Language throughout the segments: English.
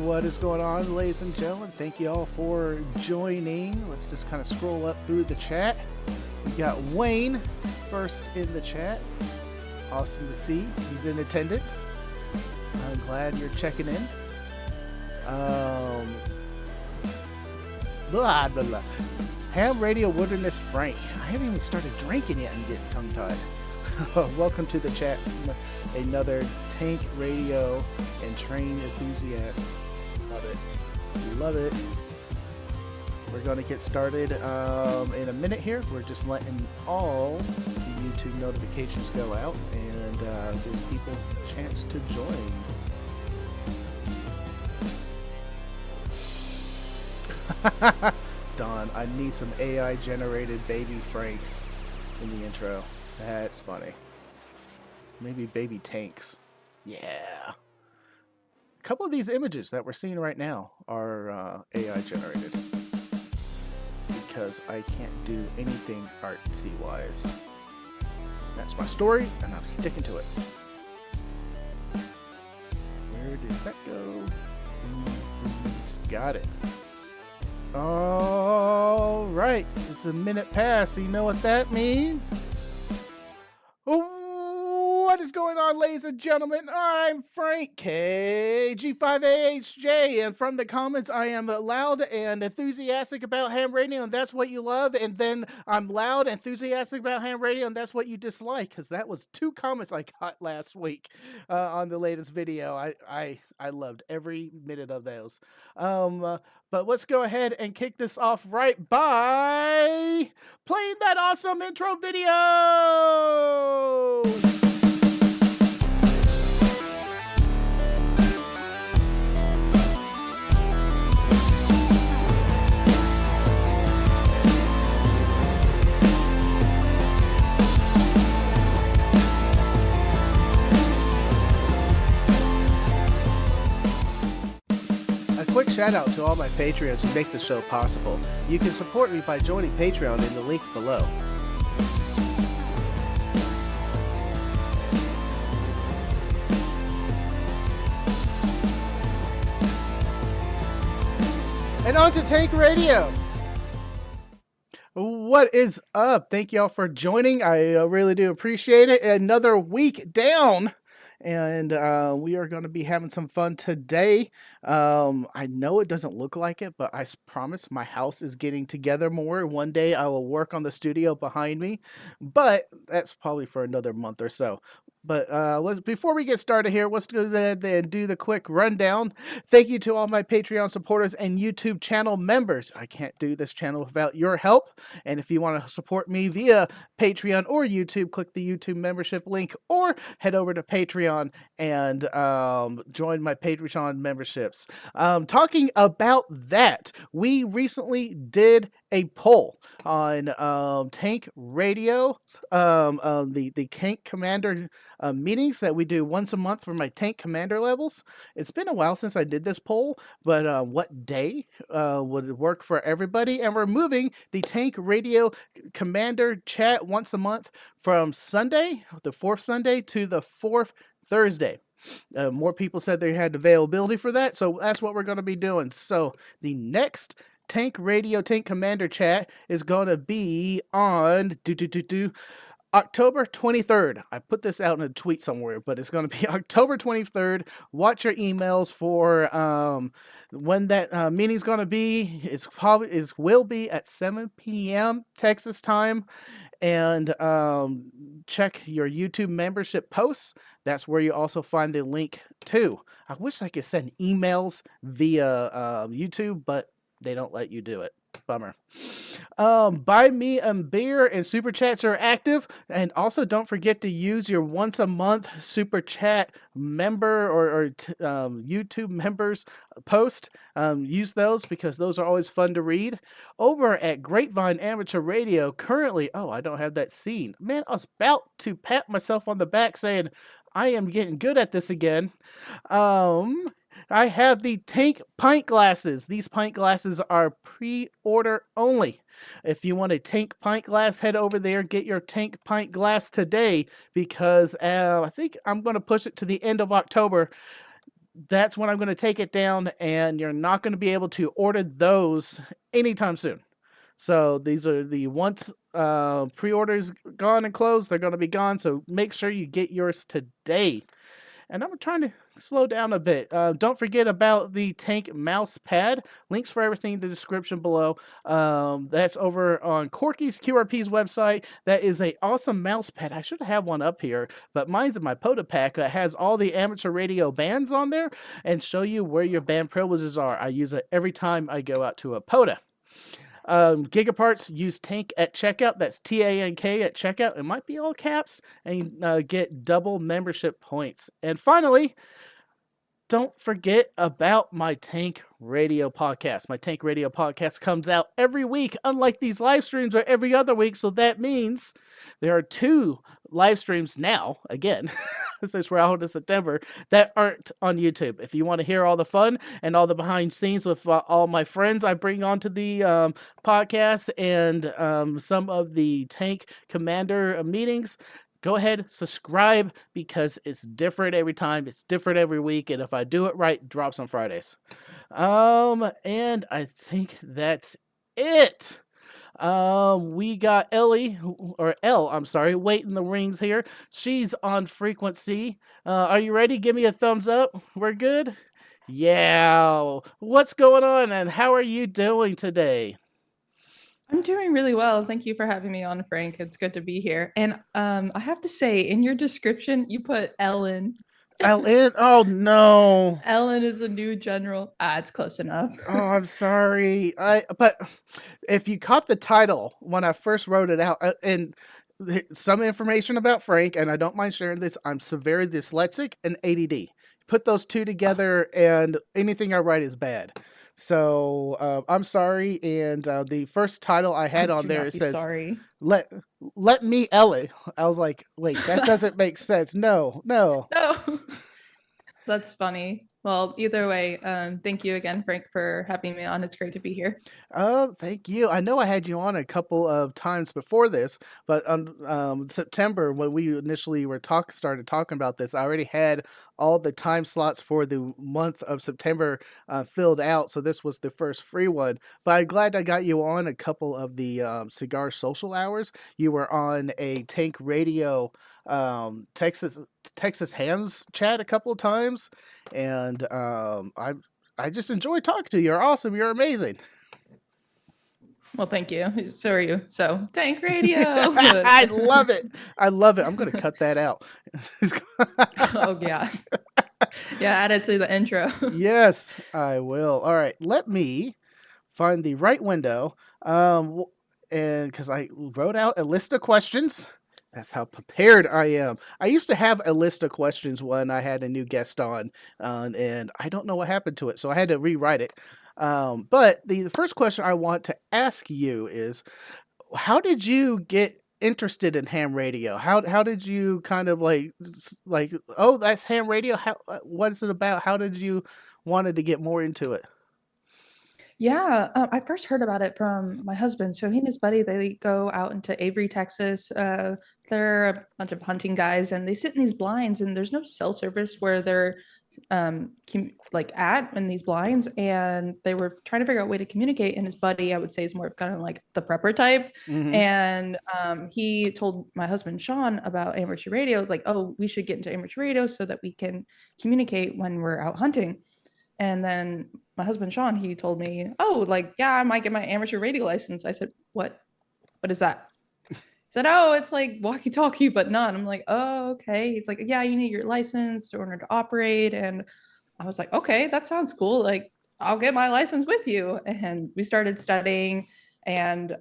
What is going on, ladies and gentlemen? Thank you all for joining. Let's just kind of scroll up through the chat. We got Wayne first in the chat. Awesome to see. He's in attendance. I'm glad you're checking in. Blah, blah, blah. Ham Radio Wilderness Frank. I haven't even started drinking yet and getting tongue-tied. Welcome to the chat. Another tank radio and train enthusiast. Love it. Love it. We're going to get started in a minute here. We're just letting all the YouTube notifications go out and give people a chance to join. Don, I need some AI generated baby Franks in the intro. That's funny. Maybe baby tanks. Yeah. A couple of these images that we're seeing right now are AI generated. Because I can't do anything artsy wise. That's my story, and I'm sticking to it. Where did that go? Got it. All right. It's a minute past. You know what that means? What is going on, ladies and gentlemen? I'm Frank KG5AHJ, and from the comments, I am loud and enthusiastic about ham radio, and that's what you love. And then I'm loud and enthusiastic about ham radio, and that's what you dislike, because that was 2 comments I got last week on the latest video. I loved every minute of those. But let's go ahead and kick this off right by playing that awesome intro video. Quick shout out to all my Patreons who makes the show possible. You can support me by joining Patreon in the link below. And on to Tank Radio. What is up? Thank y'all for joining. I really do appreciate it. Another week down. And we are going to be having some fun today. I know it doesn't look like it, but I promise my house is getting together more. One day I will work on the studio behind me, but that's probably for another month or so. But before we get started here, let's go ahead and do the quick rundown. Thank you to all my Patreon supporters and YouTube channel members. I can't do this channel without your help. And if you want to support me via Patreon or YouTube, click the YouTube membership link or head over to Patreon and join my Patreon memberships. Talking about that, we recently did a poll on Tank Radio, the Tank Commander meetings that we do once a month for my Tank Commander levels. It's been a while since I did this poll, but what day would work for everybody? And we're moving the Tank Radio Commander chat once a month from Sunday, the 4th Sunday, to the 4th Thursday. More people said they had availability for that, so that's what we're going to be doing. So the next Tank Radio Tank Commander chat is going to be on October 23rd. I put this out in a tweet somewhere, but it's going to be October 23rd. Watch your emails for when that meeting's going to be. It will be at 7 p.m. Texas time. And check your YouTube membership posts. That's where you also find the link to. I wish I could send emails via YouTube, but they don't let you do it. Bummer. Buy me a beer and super chats are active. And also don't forget to use your once a month super chat member or YouTube members post. Use those because those are always fun to read. Over at Grapevine Amateur Radio, currently, I don't have that scene. Man, I was about to pat myself on the back saying, I am getting good at this again. I have the Tank pint glasses. These pint glasses are pre-order only. If you want a Tank pint glass, head over there, get your Tank pint glass today because I think I'm going to push it to the end of October. that's when I'm going to take it down, and you're not going to be able to order those anytime soon. So these are the once pre-orders gone and closed, they're going to be gone. So make sure you get yours today. And I'm trying to slow down a bit. Don't forget about the Tank mouse pad. Links for everything in the description below. That's over on Corky's QRP's website. That is a awesome mouse pad. I should have one up here, but mine's in my POTA pack that has all the amateur radio bands on there and show you where your band privileges are. I use it every time I go out to a POTA. Gigaparts, use Tank at checkout. That's TANK at checkout. It might be all caps, and get double membership points. And finally, don't forget about my Tank Radio podcast. My Tank Radio podcast comes out every week, unlike these live streams are every other week. So that means there are 2 live streams now, again, since we're out in September, that aren't on YouTube. If you want to hear all the fun and all the behind scenes with all my friends I bring onto the podcast and some of the Tank Commander meetings, go ahead, subscribe, because it's different every time. It's different every week. And if I do it right, it drops on Fridays. And I think that's it. We got Elle, I'm sorry, waiting the rings here. She's on frequency. Are you ready? Give me a thumbs up. We're good? Yeah. What's going on, and how are you doing today? I'm doing really well. Thank you for having me on, Frank. It's good to be here. And I have to say, in your description, you put Ellen. Ellen? Oh, no. Ellen is a new general. Ah, it's close enough. Oh, I'm sorry. But if you caught the title when I first wrote it out, and some information about Frank, and I don't mind sharing this, I'm severely dyslexic and ADD. Put those 2 together, and anything I write is bad. So I'm sorry. And the first title I had on Do there, not it be says sorry. let me Ellie. I was like, wait, that doesn't make sense. No. No, that's funny. Well, either way, thank you again, Frank, for having me on. It's great to be here. Oh, thank you. I know I had you on a couple of times before this, but September, when we initially started talking about this, I already had all the time slots for the month of September filled out. So this was the first free one. But I'm glad I got you on a couple of the cigar social hours. You were on a Tank Radio Texas Hams chat a couple of times, and I just enjoy talking to you. You're awesome. You're amazing. Well, thank you. So are you. So, Tank Radio. I love it. I love it. I'm going to cut that out. Oh, yeah. Yeah, add it to the intro. Yes, I will. All right. Let me find the right window. And because I wrote out a list of questions. That's how prepared I am. I used to have a list of questions when I had a new guest on, and I don't know what happened to it, so I had to rewrite it. But the first question I want to ask you is, how did you get interested in ham radio? How did you kind of like, oh, that's ham radio? How what is it about? How did you wanted to get more into it? Yeah, I first heard about it from my husband. So he and his buddy, they go out into Avery, Texas. They're a bunch of hunting guys, and they sit in these blinds, and there's no cell service where they're like at in these blinds. And they were trying to figure out a way to communicate. And his buddy, I would say, is more of kind of like the prepper type. Mm-hmm. And he told my husband Sean about amateur radio, like, oh, we should get into amateur radio so that we can communicate when we're out hunting. And then my husband Sean, he told me, "Oh, like yeah, I might get my amateur radio license." I said, "What? What is that?" He said, "Oh, it's like walkie-talkie, but not." I'm like, "Oh, okay." He's like, "Yeah, you need your license in order to operate." And I was like, "Okay, that sounds cool. Like, I'll get my license with you." And we started studying, and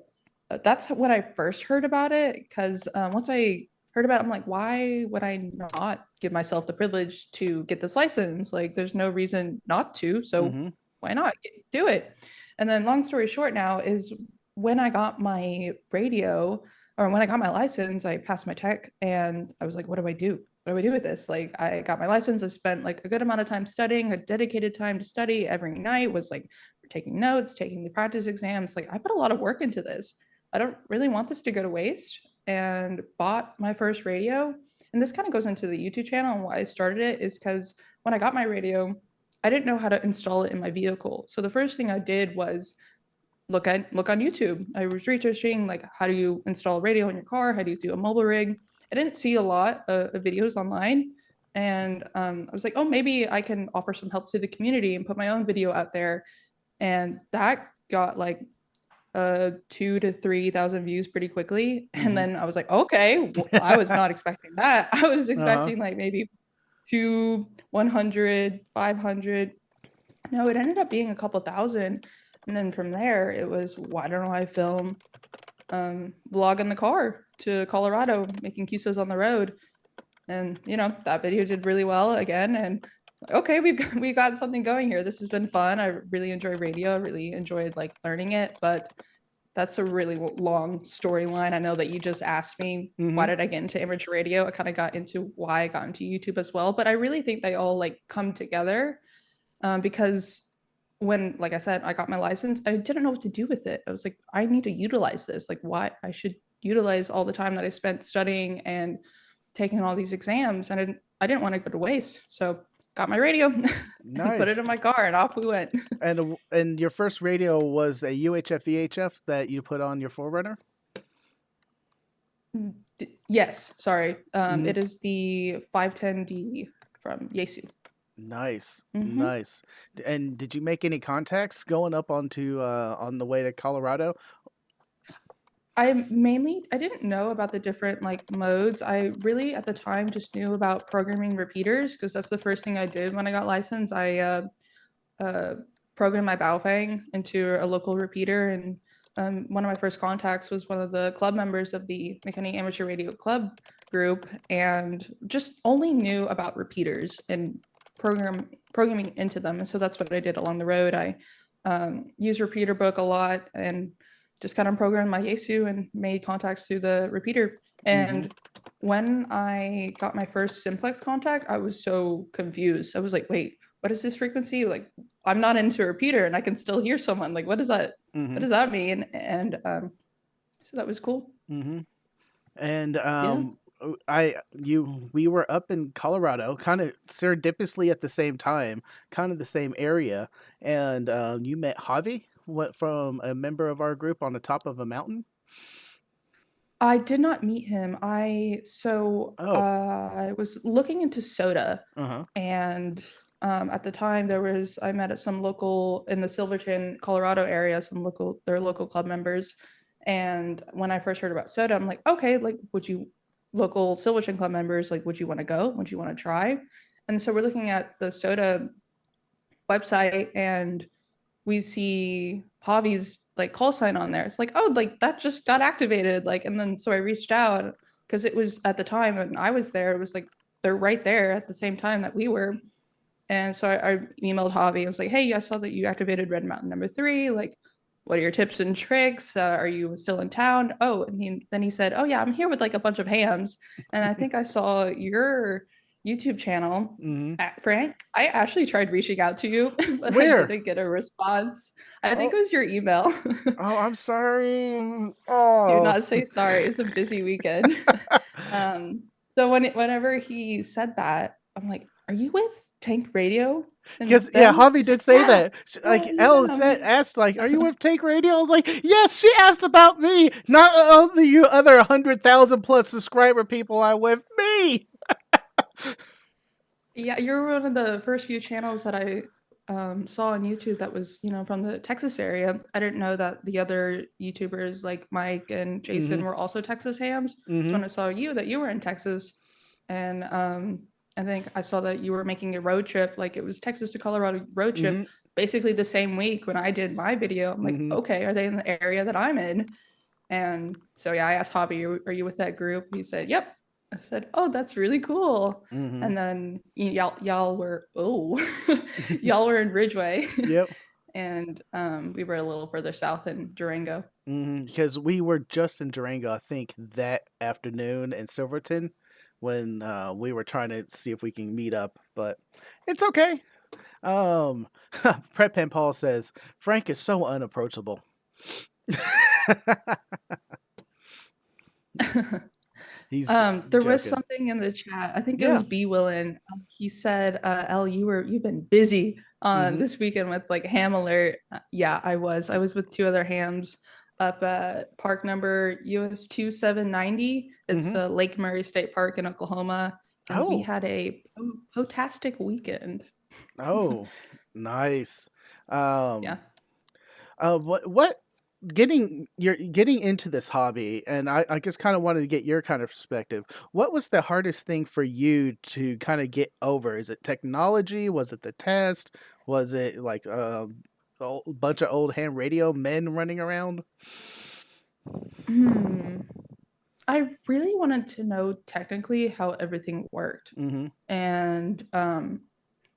that's when I first heard about it. Because once I heard about it, I'm like, why would I not give myself the privilege to get this license? Like, there's no reason not to. So Mm-hmm. why not do it? And then, long story short, now is when I got my radio or when I got my license, I passed my tech and I was like, what do I do? What do I do with this? Like, I got my license. I spent like a good amount of time studying, a dedicated time to study every night, was like taking notes, taking the practice exams. Like, I put a lot of work into this. I don't really want this to go to waste, and bought my first radio. And this kind of goes into the YouTube channel, and why I started it is because when I got my radio, I didn't know how to install it in my vehicle. So the first thing I did was look on YouTube. I was researching like how do you install a radio in your car? How do you do a mobile rig? I didn't see a lot of videos online, and I was like, oh, maybe I can offer some help to the community and put my own video out there. And that got like 2 to 3 thousand views pretty quickly. And Mm-hmm. then I was like, okay, well, I was not expecting that. I was Uh-huh. expecting like maybe two, 100, 500. No, it ended up being a couple thousand. And then from there, it was, why don't I film vlog in the car to Colorado, making QSOs on the road. And that video did really well again. And okay, we got something going here. This has been fun. I really enjoy radio. I really enjoyed like learning it, but that's a really long storyline. I know that you just asked me why Mm-hmm. did I get into amateur radio. I kind of got into why I got into YouTube as well, but I really think they all like come together because when, like I said, I got my license, I didn't know what to do with it. I was like, I need to utilize this. Like, why I should utilize all the time that I spent studying and taking all these exams, and I didn't want to go to waste. So got my radio and put it Nice. in my car, and off we went. And your first radio was a UHF VHF that you put on your Forerunner? Yes, sorry. Mm-hmm. It is the 510D from Yaesu. Nice. Mm-hmm. Nice. And did you make any contacts going up onto on the way to Colorado? I didn't know about the different like modes. I really at the time just knew about programming repeaters because that's the first thing I did when I got licensed. I uh, programmed my Baofeng into a local repeater, and one of my first contacts was one of the club members of the McKinney Amateur Radio Club group, and just only knew about repeaters and programming into them. And so that's what I did along the road. I used repeater book a lot and just kind of programmed my Yaesu and made contacts through the repeater. Mm-hmm. And when I got my first simplex contact, I was so confused. I was like, wait, what is this frequency? Like, I'm not into a repeater and I can still hear someone. Like, what does that what Mm-hmm. does that mean? And so that was cool. Mm-hmm. And Yeah. we were up in Colorado, kind of serendipitously at the same time, kind of the same area, and you met Javi, what from a member of our group on the top of a mountain. I did not meet him. Oh, I was looking into soda, uh huh. and at the time I met at some local in the Silverton, Colorado area, their local club members. And when I first heard about soda, I'm like, okay, like would you local Silverton club members, like would you want to go? Would you want to try? And so we're looking at the soda website and we see Javi's like call sign on there. It's like, oh, like that just got activated. Like, and then so I reached out because it was at the time when I was there, it was like they're right there at the same time that we were. And so I emailed Javi. I was like, hey, I saw that you activated Red Mountain number 3. Like, what are your tips and tricks? Are you still in town? Oh, and then he said, oh yeah, I'm here with like a bunch of hams. And I think I saw your YouTube channel. Mm-hmm. Frank, I actually tried reaching out to you, but I Where? didn't get a response. I think Oh, it was your email. oh, I'm sorry. Do Oh. not say sorry. It's a busy weekend. um, so whenever he said that, I'm like, "Are you with Tank Radio?" And Because yeah, then Javi he's did like, say "Yeah, that. yeah, Like Elle yeah." said, asked, like, "Are you with Take Radio?" I was like, "Yes." She asked about me, not all the you other 100,000 plus subscriber people I with me. Yeah, you're one of the first few channels that I saw on YouTube that was, from the Texas area. I didn't know that the other YouTubers like Mike and Mm-hmm. Jason were also Texas hams. So Mm-hmm. when I saw that you were in Texas, and I think I saw that you were making a road trip, like it was Texas to Colorado road trip, Mm-hmm. basically the same week when I did my video. I'm like, Mm-hmm. okay, are they in the area that I'm in? And so yeah, I asked Hobby, are you with that group? He said, yep. I said, oh, that's really cool. Mm-hmm. And then y'all were y'all were in Ridgeway, Yep. and we were a little further south in Durango. Because we were just in Durango, I think, that afternoon in Silverton when we were trying to see if we can meet up, but it's okay. Um, Prep Pen Paul says Frank is so unapproachable. He's There was joking. something in the chat. I think it Yeah. was B Willen. He said, "Elle, you've been busy on Mhm. this weekend with like ham alert." Yeah, I was. I was with two other hams up at park number US 2790. It's Mhm. Lake Murray State Park in Oklahoma, and we Oh. had a potastic weekend. Oh. Nice. Um Yeah. what you're getting into this hobby, and I just kind of wanted to get your kind of perspective. What was the hardest thing for you to kind of get over? Is it technology? Was it the test? Was it like a bunch of old ham radio men running around? Hmm. I really wanted to know technically how everything worked, Mm-hmm. and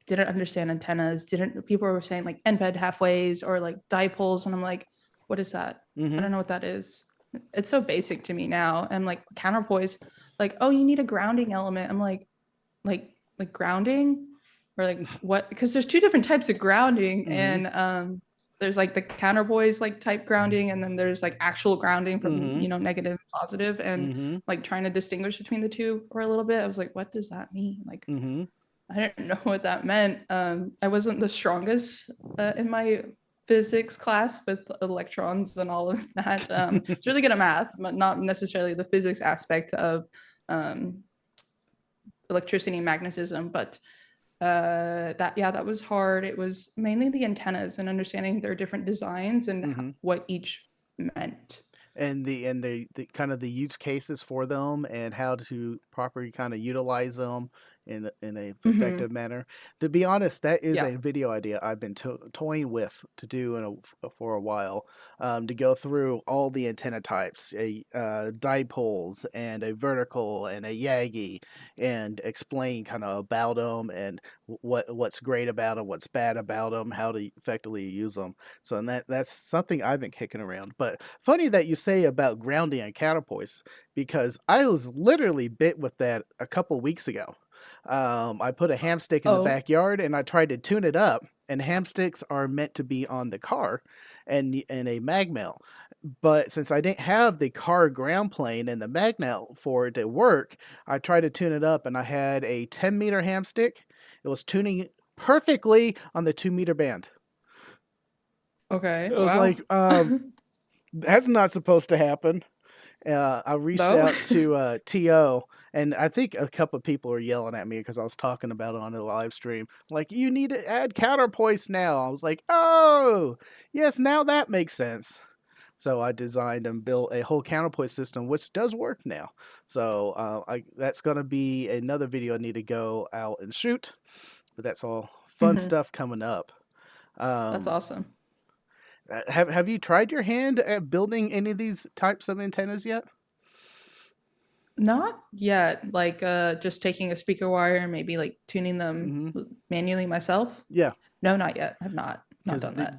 didn't understand antennas. Didn't People were saying like end-fed halfways or like dipoles, and I'm like, what is that? I Mm-hmm. don't know what that is. It's so basic to me now. And like counterpoise, like, oh, you need a grounding element. I'm like like grounding, or like what? Because there's two different types of grounding, Mm-hmm. and there's like the counterpoise like type grounding, and then there's like actual grounding from Mm-hmm. negative and positive, and Mm-hmm. like trying to distinguish between the two for a little bit. I was like, what does that mean? Like, Mm-hmm. I didn't know what that meant. I wasn't the strongest in my physics class with electrons and all of that. I was really good at math, but not necessarily the physics aspect of um, electricity and magnetism. But that was hard. It was mainly the antennas and understanding their different designs and Mm-hmm. what each meant. And the kind of the use cases for them and how to properly kind of utilize them in a Mm-hmm. effective manner. To be honest, that is Yeah. a video idea I've been toying with to do for a while. To go through all the antenna types, a dipoles and a vertical and a Yagi, and explain kind of about them and what's great about them, what's bad about them, how to effectively use them. So, and that's something I've been kicking around. But funny that you say about grounding and counterpoise, because I was literally bit with that a couple weeks ago. I put a ham stick in the Oh, backyard and I tried to tune it up. And ham sticks are meant to be on the car and a mag mount. But since I didn't have the car ground plane and the mag mount for it to work, I tried to tune it up and I had a 10-meter ham stick. It was tuning perfectly on the 2-meter band. okay. It was like, Wow. that's not supposed to happen. I reached No. out to TO, and I think a couple of people were yelling at me because I was talking about it on the live stream. Like, you need to add counterpoise now. I was like, oh, yes, now that makes sense. So I designed and built a whole counterpoise system, which does work now. So that's going to be another video I need to go out and shoot. But that's all fun Hmm. stuff coming up. That's Um, awesome. have you tried your hand at building any of these types of antennas yet? Not yet. Like just taking a speaker wire and maybe like tuning them Hmm. manually myself. Yeah, No, not yet. I've not because done that.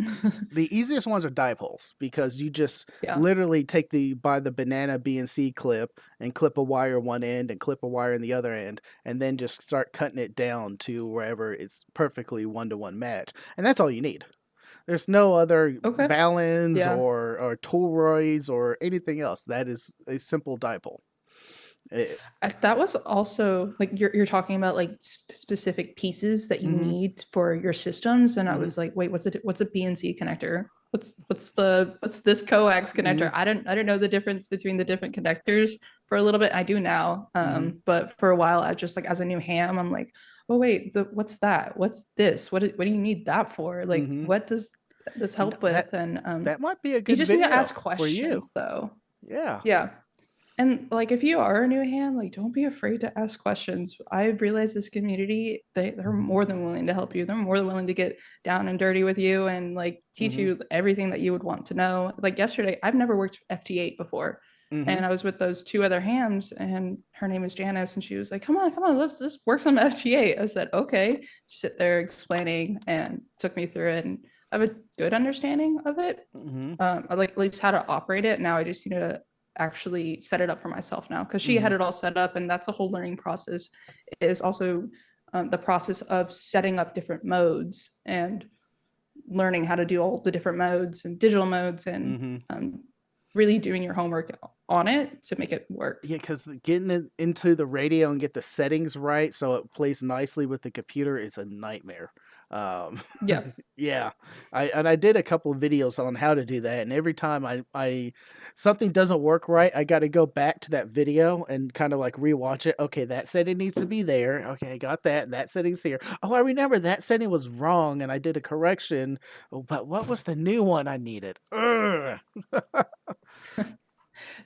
the easiest ones are dipoles because you just Yeah. literally take the banana BNC clip and clip a wire one end and clip a wire in the other end, and then just start cutting it down to wherever it's perfectly one-to-one match, and that's all you need. There's no other Okay. balance Yeah. or toroids or anything else. That is a simple dipole. It, That was also like you're talking about like specific pieces that you mm-hmm, need for your systems, and I mm-hmm, was like, wait, what's a BNC connector? What's this coax mm-hmm, connector? I don't know the difference between the different connectors for a little bit. I do now, mm-hmm, but for a while, I just like as a new ham, I'm like, oh wait, what's that? What's this? What do you need that for? Like, mm-hmm. what does this help with? That And that might be a you good just need to video ask for you. questions, though. Yeah. Yeah. And like if you are a new hand, like don't be afraid to ask questions. I've realized this community, they're more than willing to help you. They're more than willing to get down and dirty with you and like teach Mm-hmm. you everything that you would want to know. Like yesterday, I've never worked FT8 before. Mm-hmm. And I was with those two other hams, and her name is Janice, and she was like, come on, let's work some FT8. I said, okay. Sit there explaining and took me through it. And I have a good understanding of it. Mm-hmm. I like at least how to operate it. Now I just need to actually set it up for myself now, because she Mm-hmm. had it all set up, and that's a whole learning process. It is also the process of setting up different modes and learning how to do all the different modes and digital modes, and Mm-hmm. really doing your homework on it to make it work. Yeah, because getting it into the radio and get the settings right so it plays nicely with the computer is a nightmare. Um, Yeah. yeah, I did a couple of videos on how to do that, and every time I something doesn't work right, I got to go back to that video and kind of like rewatch it. Okay, that setting needs to be there. Okay, I got that. And that setting's here. Oh, I remember that setting was wrong, and I did a correction. Oh, but what was the new one I needed? Ugh.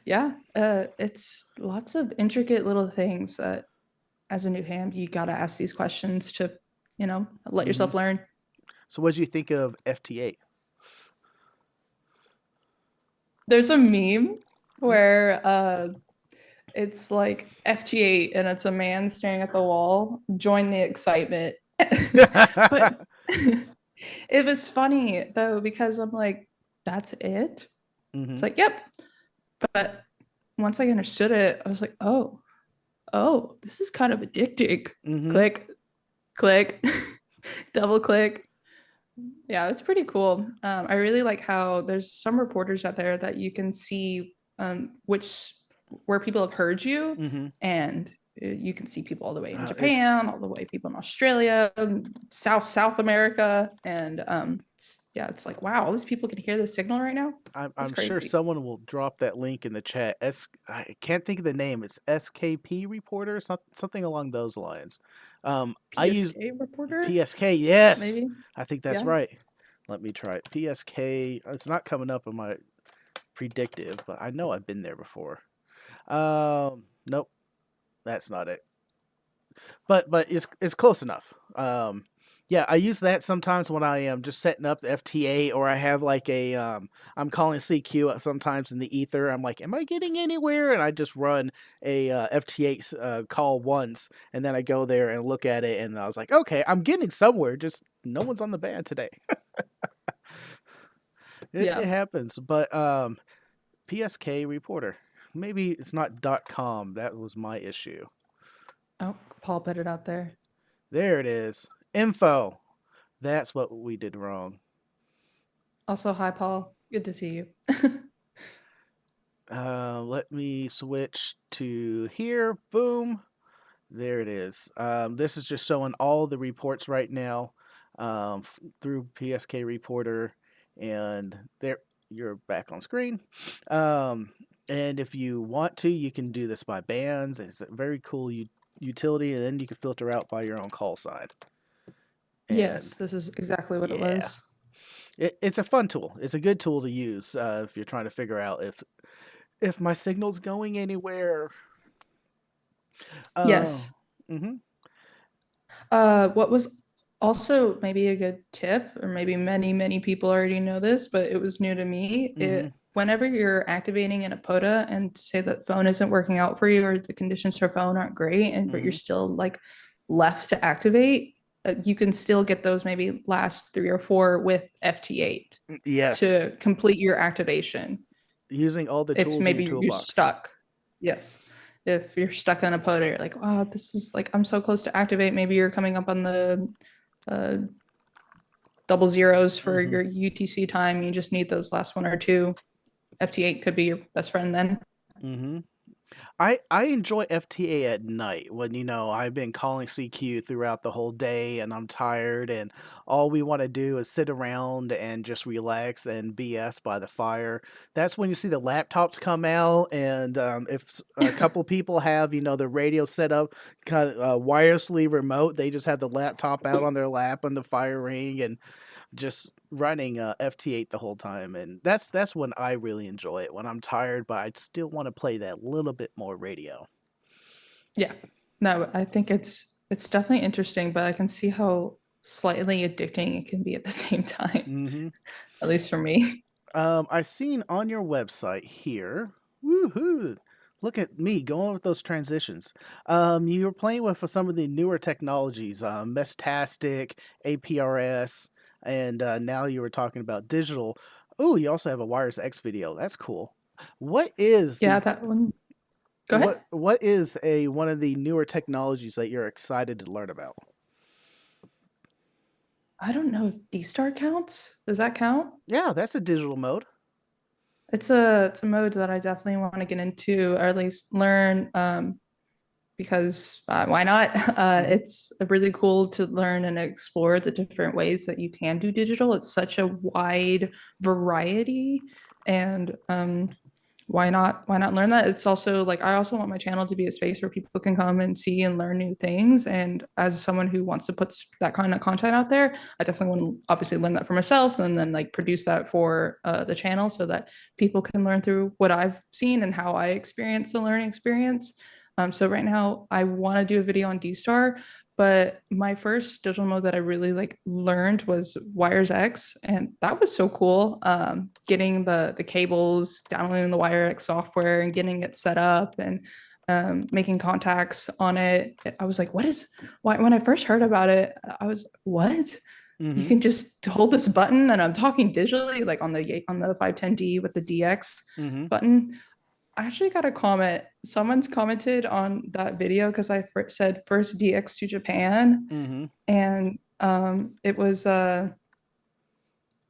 Yeah. It's lots of intricate little things that as a new ham, you got to ask these questions to, let Hmm. yourself learn. So, what did you think of FT8? There's a meme where it's like FT8 and it's a man staring at the wall. Join the excitement. But it was funny though, because I'm like, that's it? It's Hmm. like, yep. But once I understood it, I was like, oh, this is kind of addicting. Hmm. Click, click, double click. Yeah, it's pretty cool. I really like how there's some reporters out there that you can see which where people have heard you, Hmm. and you can see people all the way in It's Japan, all the way people in Australia, South America, and yeah, it's like wow, all these people can hear the signal right now. That's I'm sure crazy. someone will drop that link in the chat. I can't think of the name. It's SKP reporter, something along those lines. I use PSK reporter, PSK. Yes, maybe. I think that's Yeah. right. Let me try it. PSK. It's not coming up on my predictive, but I know I've been there before. Nope, that's not it. But it's close enough. Yeah, I use that sometimes when I am just setting up the FTA, or I have like a I'm calling CQ sometimes in the ether. I'm like, am I getting anywhere? And I just run a FTA call once, and then I go there and look at it, and I was like, okay, I'm getting somewhere. Just no one's on the band today. It Yeah. happens, but PSK reporter. Maybe it's not .com. That was my issue. Oh, Paul put it out there. There it is. Info. That's what we did wrong. Also, hi Paul. Good to see you. Let me switch to here. Boom. There it is. This is just showing all the reports right now through PSK Reporter. And there, you're back on screen. Um, and if you want to, you can do this by bands. It's a very cool utility. And then you can filter out by your own call sign. And Yes, this is exactly what it yeah, was. it's a fun tool. It's a good tool to use if you're trying to figure out if my signal's going anywhere. Uh, Yes. mm-hmm, What was also maybe a good tip, or maybe many people already know this, but it was new to me. mm-hmm, It whenever you're activating an APODA and say that phone isn't working out for you or the conditions for phone aren't great, and but you're mm-hmm. still like left to activate, you can still get those maybe last 3 or 4 with FT8 Yes, to complete your activation. using all the If tools in your maybe you're toolbox. stuck. Yes. If you're stuck on a POTA, you're like, wow, this is like, I'm so close to activate. Maybe you're coming up on the uh, double zeros for Mm-hmm, your UTC time. You just need those last 1 or 2. FT8 could be your best friend then. mm-hmm. I enjoy FTA at night when I've been calling CQ throughout the whole day and I'm tired and all we want to do is sit around and just relax and BS by the fire. That's when you see the laptops come out and if a couple people have the radio set up kind of wirelessly remote, they just have the laptop out on their lap and the fire ring and just running FT8 the whole time, and that's when I really enjoy it when I'm tired, but I still want to play that little bit more radio. Yeah. No, I think it's definitely interesting, but I can see how slightly addicting it can be at the same time, Hmm. at least for me. I seen on your website here. Woohoo! Look at me going with those transitions. You were playing with some of the newer technologies, Mestastic, APRS, and now you were talking about digital. Oh, you also have a Wires X video. That's cool. What is Yeah, the that one. Go ahead. what is a one of the newer technologies that you're excited to learn about? I don't know if D-Star counts. Does that count? Yeah, that's a digital mode. it's a mode that I definitely want to get into, or at least learn. Because why not? Hmm. It's really cool to learn and explore the different ways that you can do digital. It's such a wide variety, and why not learn that? It's also like I also want my channel to be a space where people can come and see and learn new things. And as someone who wants to put that kind of content out there, I definitely want to obviously learn that for myself, and then like produce that for the channel so that people can learn through what I've seen and how I experience the learning experience. So right now I want to do a video on D-Star, but my first digital mode that I really like learned was Wires X, and that was so cool. Getting the cables, downloading the Wire X software, and getting it set up, and making contacts on it. I was like, "What is?" Why? When I first heard about it, I was, "What? You Hmm. can just hold this button?" And I'm talking digitally, like on the 510D with the DX Hmm. button. I actually got a comment. Someone's commented on that video because I said first DX to Japan, Hmm. and it was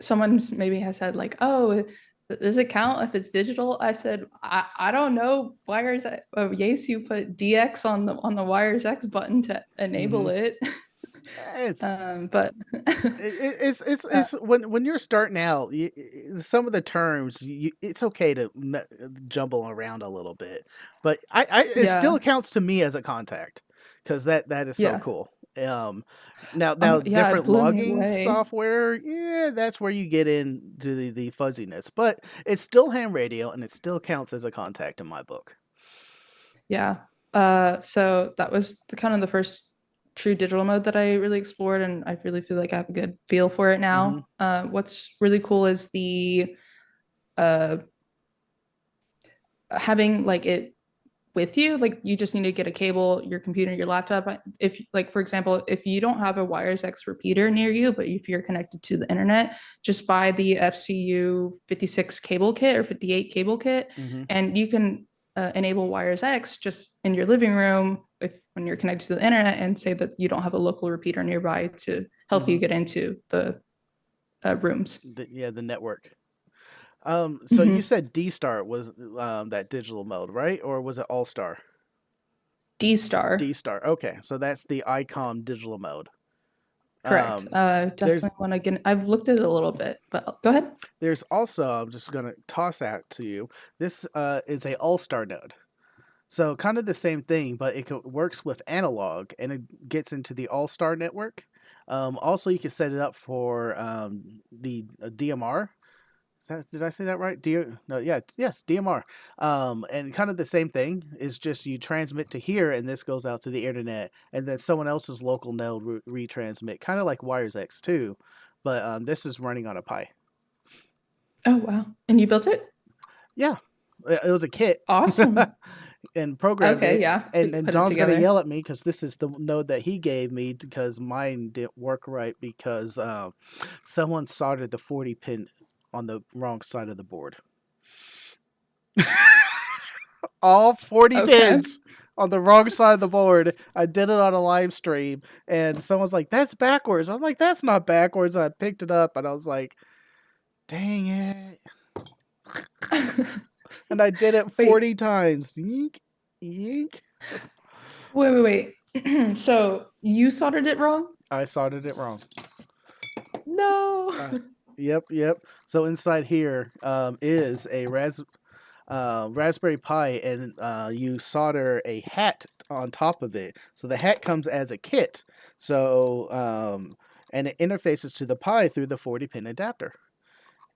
someone maybe has said like, "Oh, does it count if it's digital?" I said, I don't know. Wires, yes, you put DX on the Wires X button to enable Hmm. it, It's but uh, it's when you're starting out, some of the terms it's okay to jumble around a little bit, but I it yeah, still counts to me as a contact because that is so yeah, cool. Um, now yeah, it different blew me logging away. software, yeah, that's where you get into the fuzziness, but it's still ham radio and it still counts as a contact in my book. Yeah. So that was the kind of the first true digital mode that I really explored, and I really feel like I have a good feel for it Hmm. now. What's really cool is the uh having like it with you. Like you just need to get a cable, your computer, your laptop. If like for example, if you don't have a Wires X repeater near you, but if you're connected to the internet, just buy the FCU 56 cable kit or 58 cable kit, Hmm. and you can enable Wires X just in your living room if when you're connected to the internet, and say that you don't have a local repeater nearby to help you Hmm. get into the rooms. Yeah, the network. So you Mm-hmm. said D Star was that digital mode, right? Or was it All Star? D Star. D Star. Okay, so that's the ICOM digital mode. Correct. Um, there's Definitely want to get. I've looked at it a little bit, but go ahead. there's also I'm just gonna toss out to you. This is a All Star node. So kind of the same thing, but works with analog and it gets into the All Star network. Also, you can set it up for the DMR. Did I say that right? No, yeah, yes, DMR. And kind of the same thing is just you transmit to here, and this goes out to the internet, and then someone else's local node retransmit, kind of like Wires X2, but this is running on a Pi. Oh wow! And you built it? Yeah, it was a kit, Awesome. and programmed Okay, it. yeah. And Put it Don's gonna together. yell at me because this is the node that he gave me because mine didn't work right because someone soldered the 40 pin on the wrong side of the board. All 40 Okay. pins on the wrong side of the board. I did it on a live stream, and someone's like, "That's backwards." I'm like, "That's not backwards." And I picked it up, and I was like, "Dang it!" And I did it Wait, 40 times. Yeek, yeek. wait. So you soldered it wrong? I sorted it wrong. No. Uh, yep. So inside here is a Raspberry Pi, and you solder a hat on top of it. So the hat comes as a kit. So and it interfaces to the Pi through the 40 pin adapter.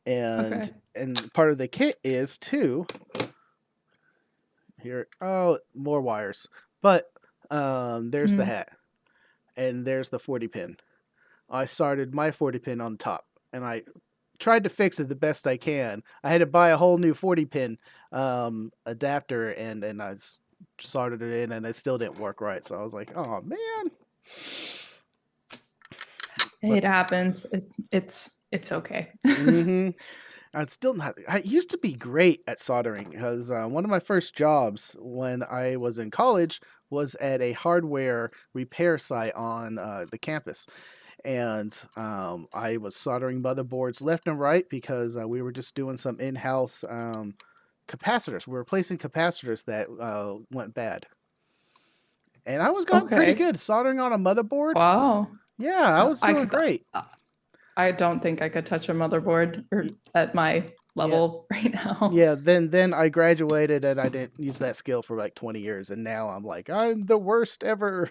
And Okay. part of the kit is too here. Oh, more wires, but there's the Mm. hat, and there's the 40 pin. I soldered my 40 pin on top, and I tried to fix it the best I can. I had to buy a whole new 40 pin adapter, and I soldered it in, and it still didn't work right. So I was like, oh man. But It happens. It's okay. mm-hmm. I'm still not. I used to be great at soldering because one of my first jobs when I was in college was at a hardware repair site on the campus, and I was soldering motherboards left and right because we were just doing some in-house capacitors. We were replacing capacitors that went bad, and I was gotten pretty Okay. good soldering on a motherboard. Wow. Yeah, I was I doing could. great. I don't think I could touch a motherboard or at my Yeah, level right now. yeah. Then I graduated and I didn't use that skill for like 20 years, and now I'm like I'm the worst ever.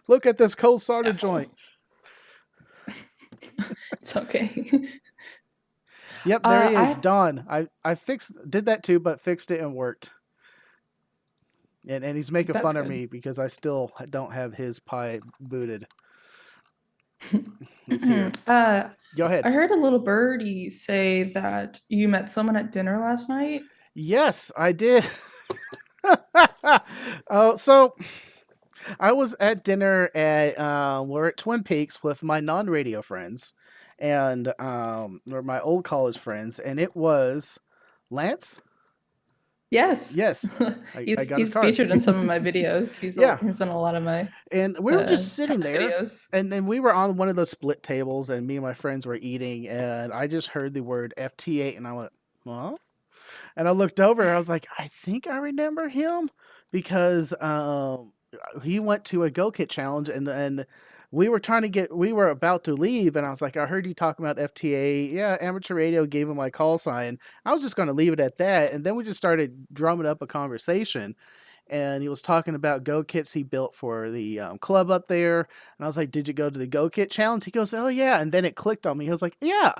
Look at this cold solder joint. No, it's okay. Yep, there he is, I Don. I fixed did that too, but fixed it and worked. And he's making That's fun of good. me because I still don't have his Pi booted. He's here. uh, Go ahead. I heard a little birdie say that you met someone at dinner last night. Yes, I did. Oh, so I was at dinner at we're at Twin Peaks with my non-radio friends, and or my old college friends, and it was Lance. Yes. Yes, I got his He's card. featured in some of my videos. Yeah, He's in a lot of my and we were just sitting test there, videos. and then we were on one of those split tables, and me and my friends were eating, and I just heard the word FT8, and I went, "Well," and I looked over, and I was like, "I think I remember him," because he went to a Go Kit challenge, and we were about to leave, and I was like, "I heard you talking about FTA, yeah, amateur radio gave him my call sign." I was just going to leave it at that, and then we just started drumming up a conversation, and he was talking about Go Kits he built for the club up there. And I was like, "Did you go to the Go Kit challenge?" He goes, "Oh yeah." And then it clicked on me. He was like, "Yeah."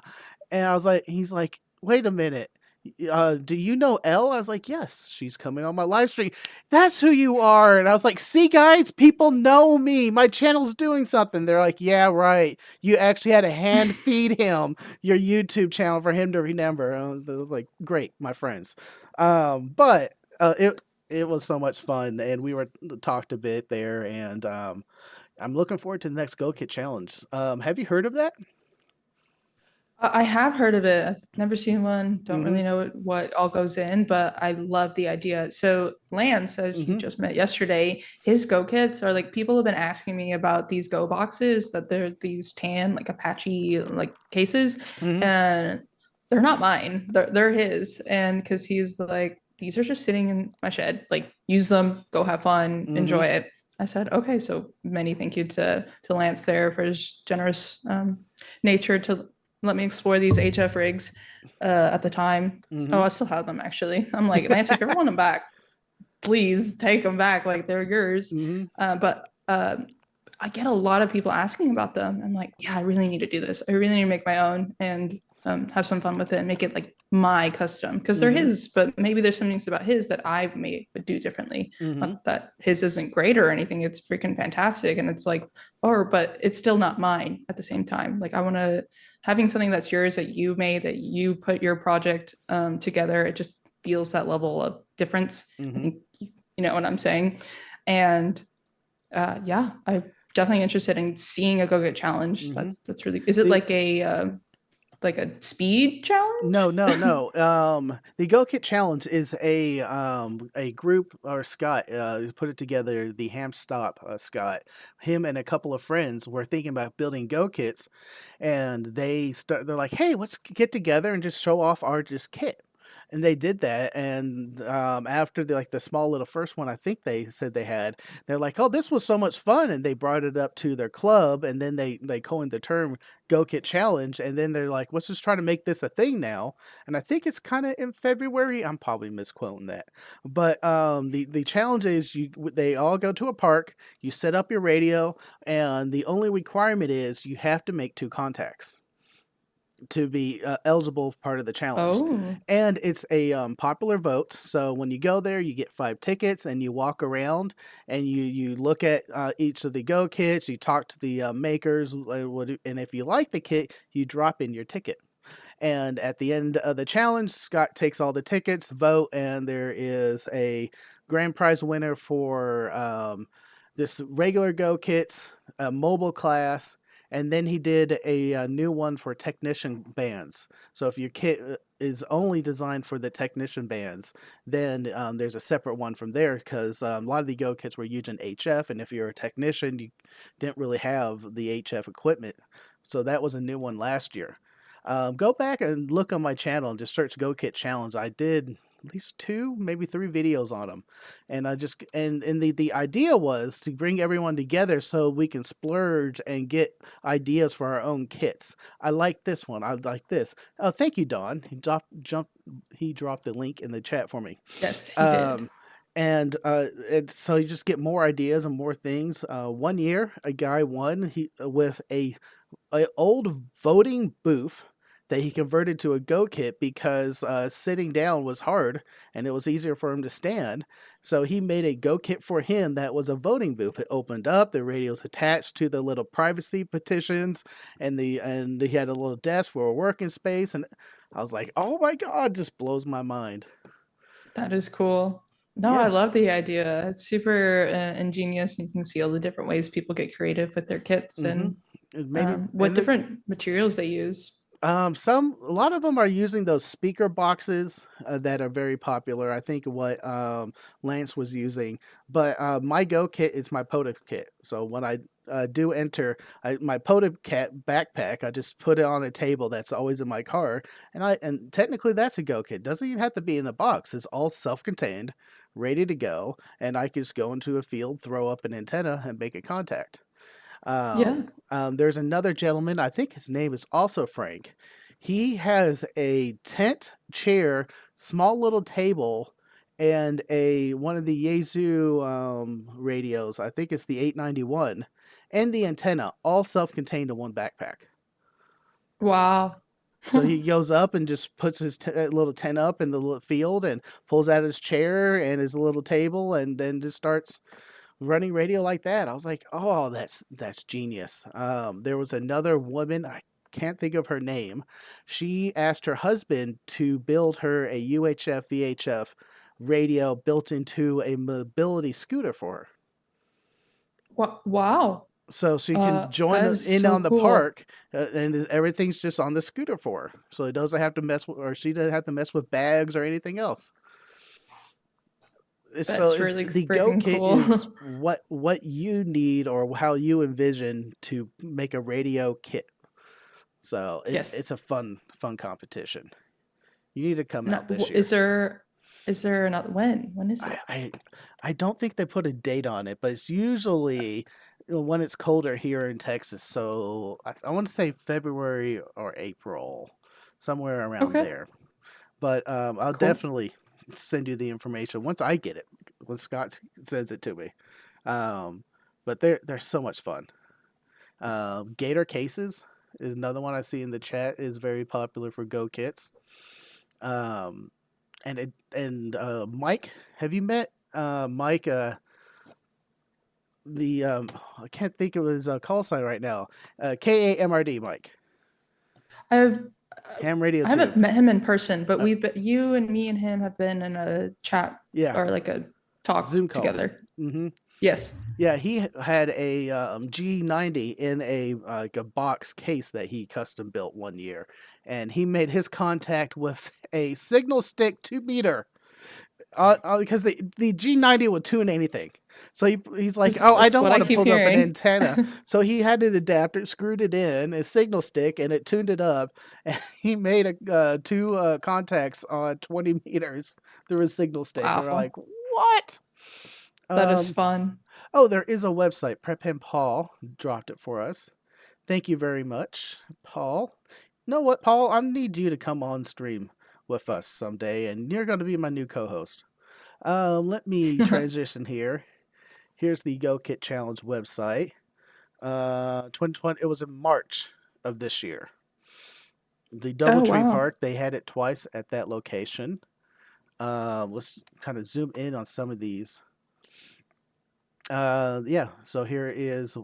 And I was like, he's like, "Wait a minute. Do you know Elle?" I was like, "Yes, she's coming on my live stream." "That's who you are." And I was like, "See, guys, people know me. My channel's doing something." They're like, "Yeah, right. You actually had to hand feed him your YouTube channel for him to remember." I was like, "Great, my friends." But it was so much fun, and we were talked a bit there, and I'm looking forward to the next Go Kit challenge. Have you heard of that? I have heard of it. I've never seen one. Don't Mm-hmm. really know what all goes in, but I love the idea. So Lance, as you Mm-hmm. just met yesterday, his Go kits are like people have been asking me about these Go boxes that they're these tan like Apache like cases, Mm-hmm. and they're not mine. They're his, and because he's like these are just sitting in my shed. Like use them, go have fun, Mm-hmm. enjoy it. I said okay. So many thank you to Lance there for his generous nature to let me explore these HF rigs at the time. Oh, Mm-hmm. I still have them actually. I'm like, Lance, if you ever want them back, please take them back. Like they're yours. Mm-hmm. But I get a lot of people asking about them. I'm like, yeah, I really need to do this. I really need to make my own and have some fun with it and make it like my custom because they're Mm-hmm. his, but maybe there's some things about his that I may do differently. Mm-hmm. Not that his isn't great or anything. It's freaking fantastic. And it's like, or, but it's still not mine at the same time. Like I want to having something that's yours that you made, that you put your project together. It just feels that level of difference. I Mm-hmm. think you know what I'm saying. And yeah, I'm definitely interested in seeing a Go Get challenge. Mm-hmm. That's really. Is it The like a speed challenge? No, no, no. The Go Kit Challenge is a group or Scott put it together. The Ham Stop Scott, him and a couple of friends were thinking about building Go Kits, and they're like, "Hey, let's get together and just show off our just kit." And they did that, and after the small little first one, I think they said they had, they're like, "Oh, this was so much fun," and they brought it up to their club, and then they coined the term Go Kit Challenge, and then they're like, "Let's just try to make this a thing now." And I think it's kind of in February. I'm probably misquoting that, but the challenge is they all go to a park, you set up your radio, and the only requirement is you have to make two contacts to be eligible part of the challenge. Oh, And it's a popular vote. So when you go there, you get 5 tickets and you walk around and you look at each of the Go kits. You talk to the makers, and if you like the kit, you drop in your ticket. And at the end of the challenge, Scott takes all the tickets, vote, and there is a grand prize winner for this regular Go kits, a mobile class, And then he did a new one for technician bands. So if your kit is only designed for the technician bands, then there's a separate one from there because a lot of the Go kits were using HF, and if you're a technician, you didn't really have the HF equipment. So that was a new one last year. Go back and look on my channel and just search Go Kit Challenge. I did at least two, maybe three videos on them, and I just and the idea was to bring everyone together so we can splurge and get ideas for our own kits. I like this one. I like this. Oh, thank you, Don. He dropped the link in the chat for me. Yes, he did. Um, and so you just get more ideas and more things. One year, a guy won with a old voting booth that he converted to a go kit because sitting down was hard and it was easier for him to stand. So he made a go kit for him that was a voting booth. It opened up, the radios attached to the little privacy petitions, and he had a little desk for a working space. And I was like, oh my god, just blows my mind. That is cool. No, I Yeah. love the idea. It's super ingenious. You can see all the different ways people get creative with their kits Mm-hmm. and It made it, what and different materials they use. a lot of them are using those speaker boxes that are very popular. I think what Lance was using, but my Go kit is my POTA kit. So when I do enter my POTA cat backpack, I just put it on a table that's always in my car, and technically that's a Go kit. Doesn't even have to be in a box. It's all self-contained, ready to go, and I can just go into a field, throw up an antenna, and make a contact. Yeah. There's another gentleman, I think his name is also Frank. He has a tent, chair, small little table, and a one of the Yaesu radios. I think it's the 891, and the antenna, all self-contained in one backpack. Wow. So he goes up and just puts his little tent up in the field and pulls out his chair and his little table, and then just starts running radio like that. I was like, oh, that's genius. There was another woman, I can't think of her name. She asked her husband to build her a UHF VHF radio built into a mobility scooter for her. Wow. So she can join That is in so on the cool. park, and everything's just on the scooter for her. So it doesn't have to mess with, or she doesn't have to mess with bags or anything else. So That's it's really the Go freaking Kit cool. is what you need or how you envision to make a radio kit. So Yes. it's a fun competition. You need to come No, out this year. is there another when is I it? I, I don't think they put a date on it, but it's usually when it's colder here in Texas. So I want to say February or April, somewhere around Okay. there. But I'll Cool. definitely send you the information once I get it. When Scott sends it to me. Um, but they're so much fun. Gator cases is another one I see in the chat is very popular for Go kits. Um, and Mike, have you met Mike? The I can't think of his call sign right now. KAMRD Mike I've Ham Radio I haven't Two. met him in person, but Uh, you and me and him have been in a chat yeah, or like a talk Zoom call. together. hmm Yes. Yeah, he had a G90 in a like a box case that he custom built one year, and he made his contact with a signal stick 2 meter because the G90 would tune anything. So he's like, oh, I That's don't what I want to keep put up an hearing. antenna. So he had an adapter, screwed it in, a signal stick, and it tuned it up. And he made two contacts on 20 meters through a signal stick. And we're like, Wow. what? That is Um, fun. oh, there is a website. Prep Him Paul dropped it for us. Thank you very much, Paul. You know what, Paul? I need you to come on stream with us someday, and you're going to be my new co-host. Let me transition here. Here's the Go Kit Challenge website. 2020. It was in March of this year. The Oh DoubleTree wow. Park. They had it twice at that location. Let's kind of zoom in on some of these. Yeah. So here is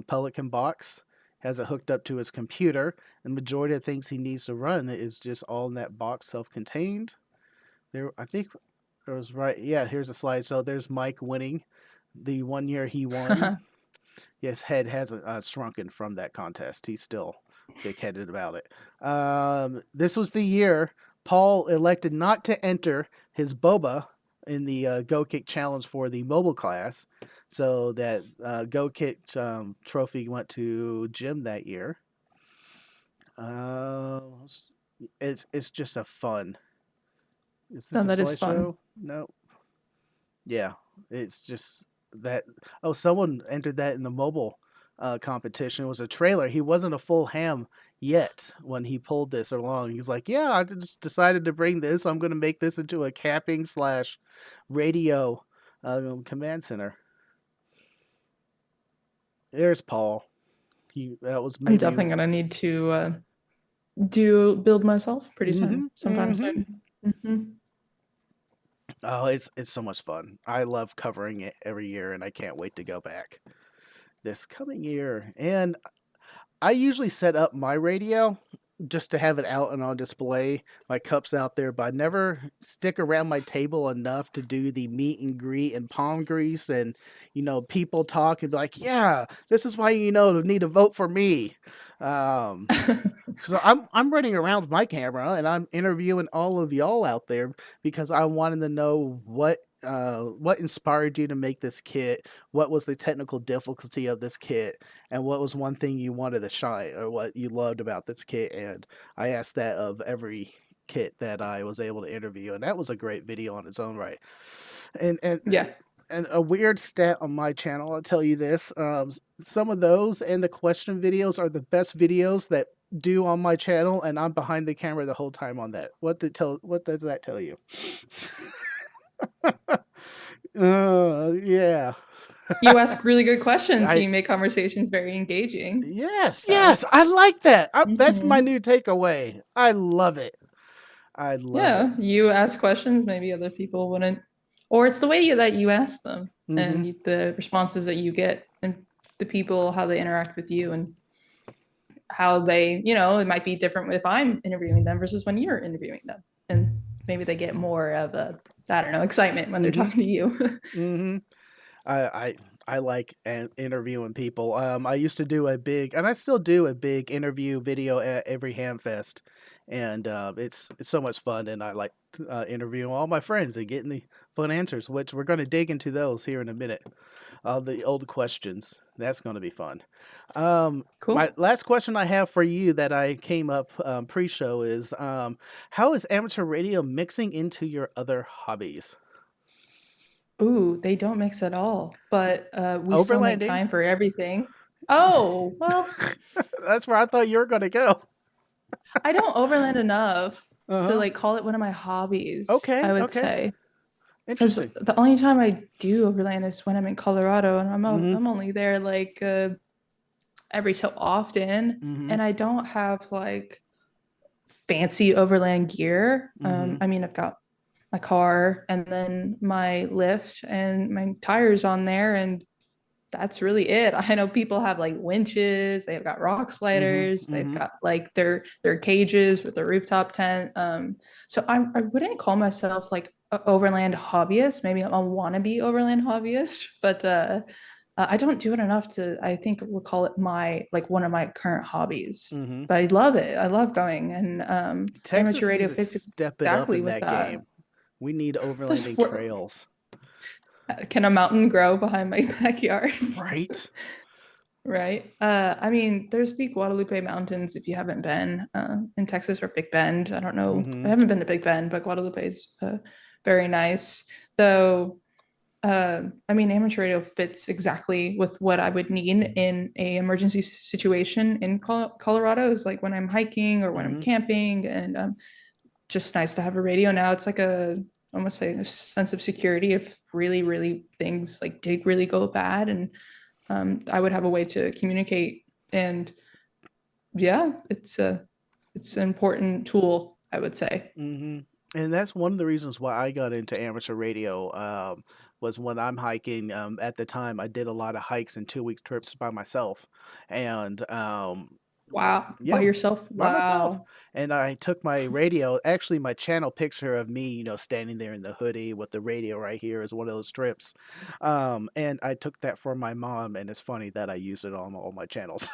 Pelican Box. Has it hooked up to his computer. The majority of things he needs to run is just all in that box, self-contained. There, I think there was right. Yeah, here's a slide. So there's Mike winning the one year he won. His head hasn't shrunken from that contest. He's still big headed about it. This was the year Paul elected not to enter his boba in the Go Kick challenge for the mobile class. So that Go Kick trophy went to Jim that year. Uh, it's just a fun. Is this No, a that is fun. slideshow? No. Yeah, it's just that. Oh, someone entered that in the mobile competition. It was a trailer. He wasn't a full ham yet when he pulled this along. He's like, "Yeah, I just decided to bring this. I'm going to make this into a camping slash radio command center." There's Paul. He that was I'm maybe. definitely gonna need to do build myself pretty soon, Mm-hmm. sometime Mm-hmm. soon. Hmm. Oh, it's so much fun. I love covering it every year, and I can't wait to go back this coming year. And I usually set up my radio just to have it out and on display. My cup's out there, but I never stick around my table enough to do the meet and greet and palm grease and people talk and be like, yeah, this is why need to vote for me. Um, so I'm running around with my camera and I'm interviewing all of y'all out there because I wanted to know what inspired you to make this kit, what was the technical difficulty of this kit, and what was one thing you wanted to shine or what you loved about this kit. And I asked that of every kit that I was able to interview, and that was a great video on its own right. And and Yeah. and a weird stat on my channel, I'll tell you this: some of those and the question videos are the best videos that do on my channel, and I'm behind the camera the whole time on that. What does that tell you? Yeah. You ask really good questions, so I you make conversations very engaging. Yes, So, yes, I like that. That's my mhm. new takeaway. I love it. I love it. Yeah, you ask questions maybe other people wouldn't, or it's the way that you ask them Mm-hmm. and the responses that you get and the people how they interact with you and how they, it might be different if I'm interviewing them versus when you're interviewing them, and maybe they get more of a, I don't know, excitement when they're Mm-hmm. talking to you. Mm-hmm. I I I like interviewing people. I used to do a big, and I still do a big interview video at every Hamfest, and it's so much fun. And I like interviewing all my friends and getting the fun answers, which we're going to dig into those here in a minute. All the old questions. That's going to be fun. My Cool. last question I have for you that I came up pre-show is, how is amateur radio mixing into your other hobbies? Ooh, they don't mix at all, but we still make Overlanding. time for everything. Oh, well, That's where I thought you were going to go. I don't overland enough Uh to huh. like call it one of my hobbies, Okay. I would Okay. say. Because Interesting. the only time I do overland is when I'm in Colorado, and Mm I'm only there like every so often, hmm. Mm hmm. and I don't have like fancy overland gear. Mm hmm. I mean, I've got my car and then my lift and my tires on there, and that's really it. I know people have like winches, they've got rock Mm hmm. sliders, Mm they've hmm. got like their cages with the rooftop tent. So I wouldn't call myself like an overland hobbyist. Maybe I'm a wannabe overland hobbyist, but I don't do it enough to, I think we'll call it my like one of my current hobbies. Mm hmm. But I love it. I love going, and amateur Texas radio needs to fits step it up exactly in with that that. game. We need This overlanding trails. can a mountain grow behind my backyard? Right? Right. I mean, there's the Guadalupe Mountains if you haven't been in Texas, or Big Bend. I don't Mm know. I hmm. haven't been to Big Bend, but Guadalupe is very nice. Though, I mean, amateur radio fits exactly with what I would need in a emergency situation in Colorado. Is like when I'm hiking or when Mm I'm hmm. camping, and just nice to have a radio now. It's like a almost say a sense of security if really, really things like did really go bad, and I would have a way to communicate. And yeah, it's an important tool, I would say. Hmm. And that's one of the reasons why I got into amateur radio. Was when I'm hiking. At the time, I did a lot of hikes and 2 week trips by myself, and Wow. By Yeah, yourself? by myself. Wow. And I took my radio, actually my channel picture of me, standing there in the hoodie with the radio right here is one of those trips. And I took that for my mom, and it's funny that I use it on all my channels.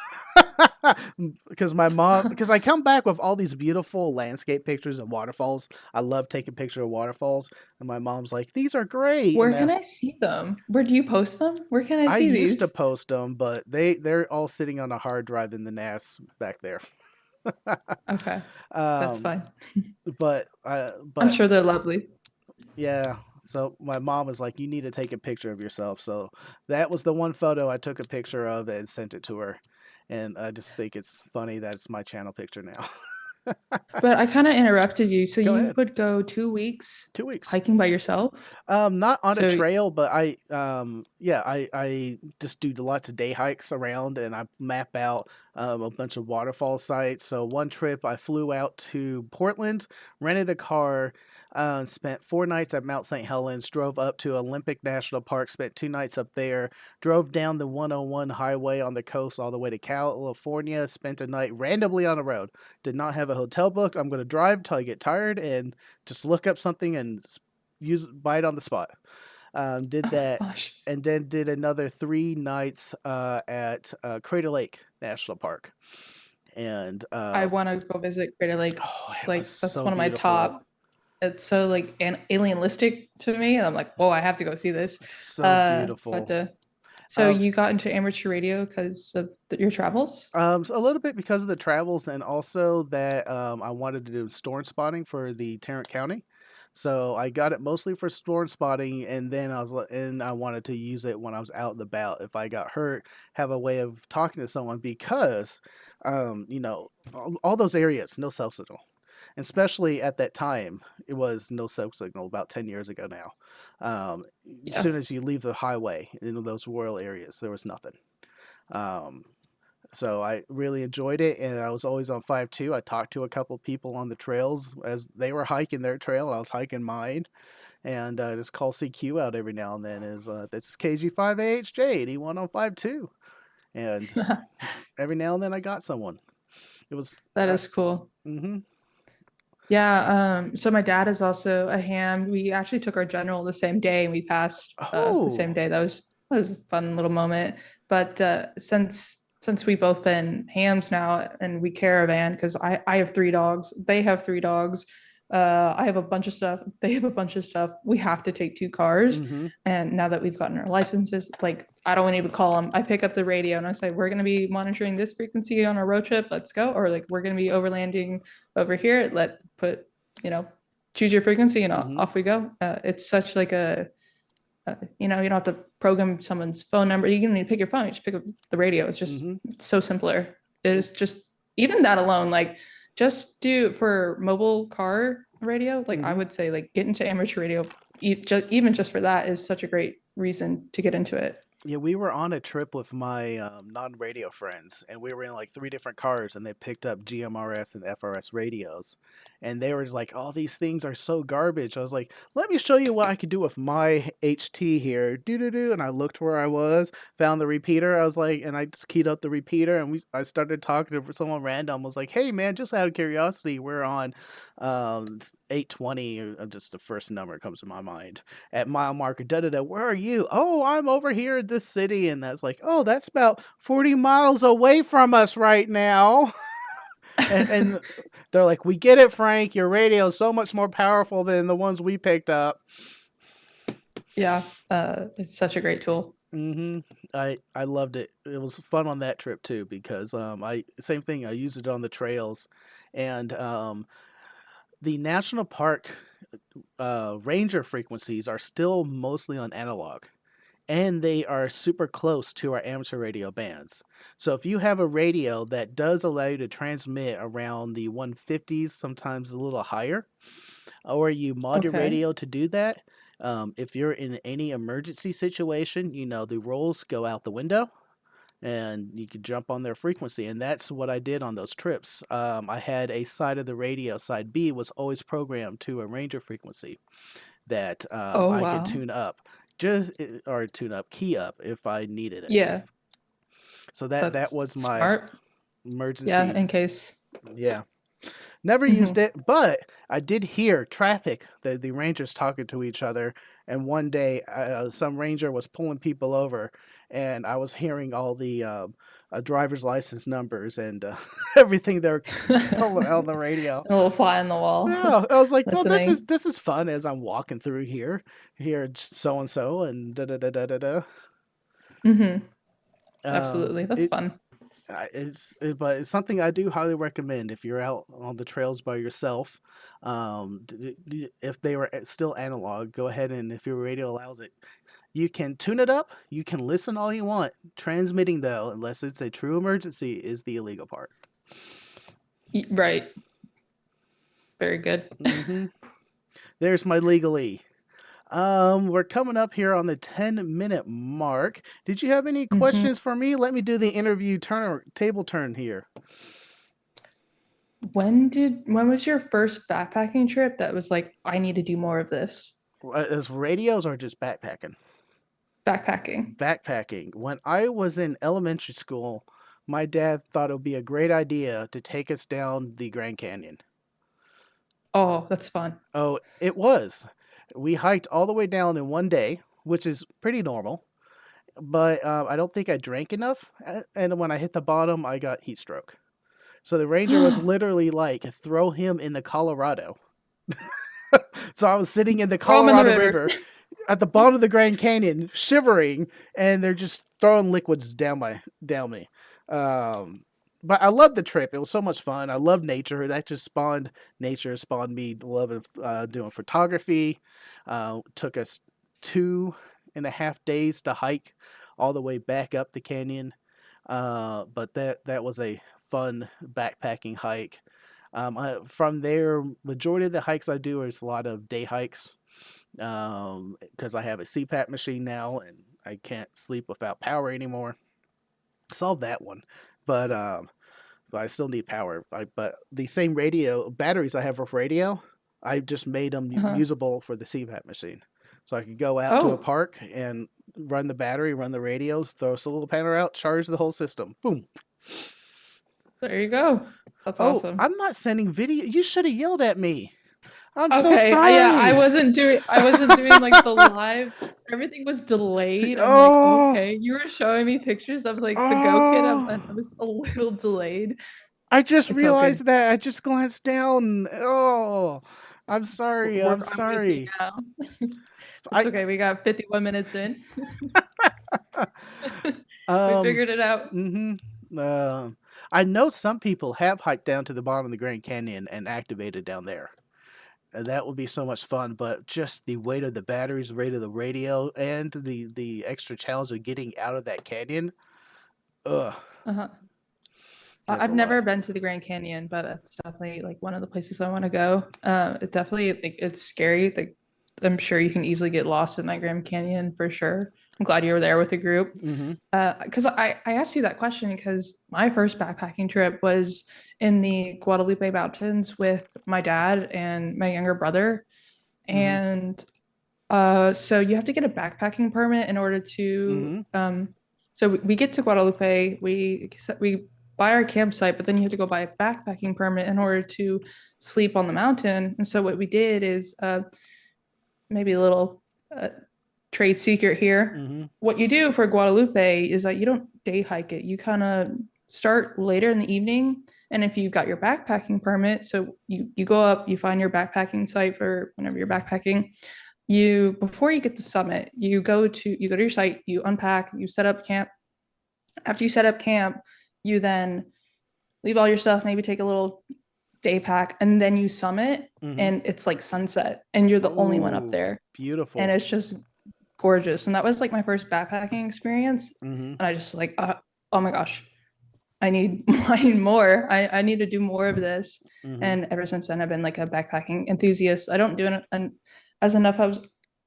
Because I come back with all these beautiful landscape pictures and waterfalls. I love taking pictures of waterfalls, and my mom's like, "These are great." Where can I see them? Where do you post them? Where can I I see used to these? post them, but they're all sitting on a hard drive in the NAS back there. Okay, that's um, fine. but I'm but sure they're lovely. yeah. So my mom was like, "You need to take a picture of yourself." So that was the one photo I took a picture of and sent it to her. And I just think it's funny that it's my channel picture now. But I kind of interrupted you. So Go you ahead. would go 2 weeks 2 weeks. hiking by yourself? Not on a So, trail, but I just do lots of day hikes around, and I map out a bunch of waterfall sites. So one trip I flew out to Portland, rented a car, spent 4 nights at Mount St. Helens, drove up to Olympic National Park, spent 2 nights up there, drove down the 101 highway on the coast all the way to California, spent a night randomly on the road. Did not have a hotel booked. I'm going to drive till I get tired and just look up something and buy it on the spot. Did oh that, my gosh, and then did another 3 nights at Crater Lake National Park, and I want to go visit Crater Lake. oh, it was Like, that's so one of my beautiful, top. It's so like alienlistic to me. And I'm like, whoa, I have to go see this. so But beautiful. so Um, you got into amateur radio because of your travels? so a little bit because of the travels, and also that I wanted to do storm spotting for the Tarrant County. So I got it mostly for storm spotting, and then and I wanted to use it when I was out and about. If I got hurt, have a way of talking to someone because, all those areas, no cell signal, especially at that time, it was no cell signal about 10 years ago now. As Yeah. soon as you leave the highway in those rural areas, there was nothing. Um, so I really enjoyed it, and I was always on 5.2. I talked to a couple people on the trails as they were hiking their trail, and I was hiking mine, and just call CQ out every now and then. Is This is KG5AHJ 81 on 5.2, and every now and then I got someone. It was That is cool. mm-hmm. Yeah, so my dad is also a ham. We actually took our general the same day and we passed the same Oh, day. That was a fun little moment. But since we've both been hams now and we caravan because I have 3 dogs, they have 3 dogs. I have a bunch of stuff. They have a bunch of stuff. We have to take 2 cars. mm-hmm, And now that we've gotten our licenses, like I don't even call them. I pick up the radio and I say, we're going to be monitoring this frequency on our road trip. Let's go. Or like, we're going to be overlanding over here. Let put, you know, choose your frequency and mm-hmm, off we go. It's such like you don't have to program someone's phone number. You don't need to pick your phone. You just pick up the radio. It's just mm-hmm. so simpler. It is just even that alone, like just do for mobile car radio. Like I Mm-hmm. would say, like get into amateur radio. Even just for that is such a great reason to get into it. Yeah, we were on a trip with my non-radio friends, and we were in like 3 different cars, and they picked up GMRS and FRS radios, and they were like, "Oh, these things are so garbage." I was like, "Let me show you what I could do with my HT here." Do do do, and I looked where I was, found the repeater. I was like, and I just keyed up the repeater, and I started talking to someone random. I was like, "Hey, man, just out of curiosity, we're on 820, or just the first number that comes to my mind." At mile marker, da da da. Where are you? Oh, I'm over here in this city, and that's like, oh, that's about 40 miles away from us right now. And they're like, we get it, Frank. Your radio is so much more powerful than the ones we picked up. Yeah, it's such a great tool. hmm I loved it. It was fun on that trip too because I same thing. I used it on the trails, and the national park ranger frequencies are still mostly on analog, and they are super close to our amateur radio bands. So if you have a radio that does allow you to transmit around the 150s, sometimes a little higher, or you mod your Okay. radio to do that, if you're in any emergency situation, the rules go out the window. And you could jump on their frequency, and that's what I did on those trips. I had a side of the radio, side B was always programmed to a Ranger frequency that Oh I could wow. tune up, key up if I needed it. Yeah, So that that's was my smart. Yeah, emergency. in case. Yeah. Never used Hmm. it, but I did hear traffic, the rangers talking to each other. And one day, some ranger was pulling people over, and I was hearing all the driver's license numbers and everything they're calling out on the radio. A little fly on the wall, Yeah, I was like, "Well, listening. this is fun." As I'm walking through here so and so, and da da da da da da. Hmm. Absolutely, that's It fun. but it's something I do highly recommend if you're out on the trails by yourself. If they were still analog, go ahead and if your radio allows it, you can tune it up. You can listen all you want. Transmitting though, unless it's a true emergency, is the illegal part. Right. Very good. Hmm. There's my legally. We're coming up here on the 10-minute mark. Did you have any Hmm. questions for me? Let me do the interview table turn here. When was your first backpacking trip that was like, I need to do more of this? As radios or just backpacking? Backpacking. Backpacking. When I was in elementary school, my dad thought it would be a great idea to take us down the Grand Canyon. Oh, that's fun. Oh, it was. We hiked all the way down in one day, which is pretty normal. But I don't think I drank enough, and when I hit the bottom, I got heat stroke. So the ranger was literally like, "Throw him in the Colorado." So I was sitting in the Throw them in the Colorado river. River at the bottom of the Grand Canyon, shivering, and they're just throwing liquids down me. Um, but I loved the trip. It was so much fun. I love nature. That just spawned nature. Spawned me loving doing photography. Took us 2.5 days to hike all the way back up the canyon. But that was a fun backpacking hike. From there, majority of the hikes I do is a lot of day hikes because I have a CPAP machine now and I can't sleep without power anymore. Solved that one, but but I still need power. But the same radio batteries I have with radio, I just made them Uh-huh. usable for the CPAP machine. So I could go out to a Oh, park and run the battery, run the radios, throw a solar panel out, charge the whole system. Boom. there you go. That's Oh, awesome. I'm not sending video. You should have yelled at me. I'm so Okay, yeah, sorry. I wasn't doing like the live. Everything was delayed. I'm like, Oh, okay. You were showing me pictures of like the Go Kid, and I oh. was a little delayed. I just It's okay. realized that. I just glanced down. Oh, I'm sorry. I'm I'm with you sorry. now. It's I okay. We got 51 minutes in. We um figured it out. mhm. Uh, I know some people have hiked down to the bottom of the Grand Canyon and activated down there. That would be so much fun, but just the weight of the batteries, the weight of the radio, and the extra challenge of getting out of that canyon. Ugh, Uh-huh. that's a I've lot. never been to the Grand Canyon, but that's definitely like one of the places I want to go. It definitely like it's scary. Like I'm sure you can easily get lost in that Grand Canyon for sure. I'm glad you were there with a group. Hmm. Because I asked you that question because my first backpacking trip was in the Guadalupe Mountains with my dad and my younger brother. Hmm. And so you have to get a backpacking permit in order to Hmm. so we get to Guadalupe, we buy our campsite, but then you have to go buy a backpacking permit in order to sleep on the mountain. And so what we did is maybe a little uh, trade secret here. Hmm. What you do for Guadalupe is that you don't day hike it. You kind of start later in the evening. And if you got your backpacking permit, so you go up, you find your backpacking site for whenever you're backpacking. You before you get to summit, you go to your site, you unpack, you set up camp. After you set up camp, you then leave all your stuff, maybe take a little day pack, and then you summit, Hmm. and it's like sunset, and you're the only one up Oh, there, and beautiful. it's just gorgeous. And that was like my first backpacking experience, Hmm. and I just like, oh my gosh, I need more. I need to do more of this. Hmm. And ever since then, I've been like a backpacking enthusiast. I don't do it as enough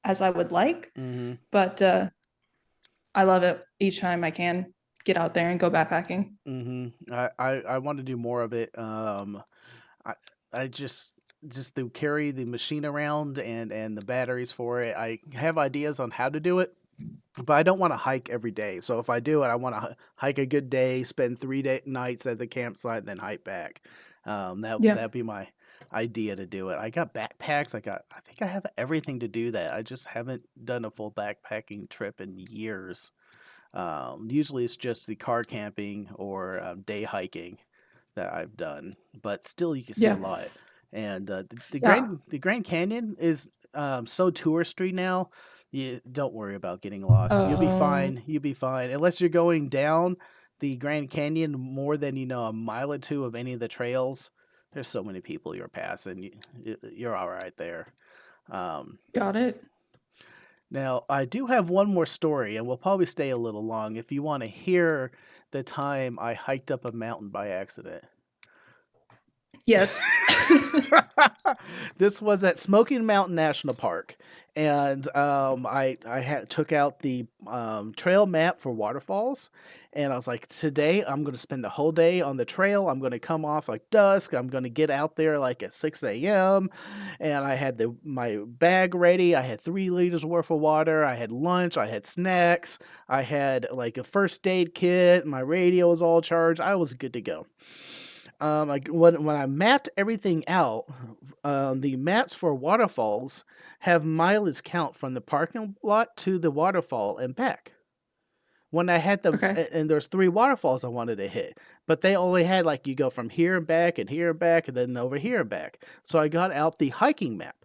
as I would like, Hmm. but I love it each time I can get out there and go backpacking. I want to do more of it. I I just to carry the machine around and the batteries for it. I have ideas on how to do it, but I don't want to hike every day. So if I do it, I want to hike a good day, spend 3 nights at the campsite, then hike back. Yeah. That'd be my idea to do it. I got backpacks. I think I have everything to do that. I just haven't done a full backpacking trip in years. Usually it's just the car camping or day hiking that I've done, but still you can see a Yeah. lot. And Yeah. the Grand Canyon is so touristy now. You don't worry about getting lost. You'll be Oh, fine. You'll be fine unless you're going down the Grand Canyon more than a mile or two of any of the trails. There's so many people you're passing. You're all right there. Um, got it. Now, I do have one more story, and we'll probably stay a little long if you want to hear the time I hiked up a mountain by accident. Yes. This was at Smoky Mountain National Park, and I had took out the trail map for waterfalls, and I was like, today I'm going to spend the whole day on the trail. I'm going to come off like dusk. I'm going to get out there like at 6 a.m. And I had my bag ready. I had 3 liters worth of water. I had lunch. I had snacks. I had like a first aid kit. My radio was all charged. I was good to go. When I mapped everything out, the maps for waterfalls have mileage count from the parking lot to the waterfall and back. When I had them, Okay. and there's 3 waterfalls I wanted to hit, but they only had like you go from here and back and here and back and then over here and back. So I got out the hiking map.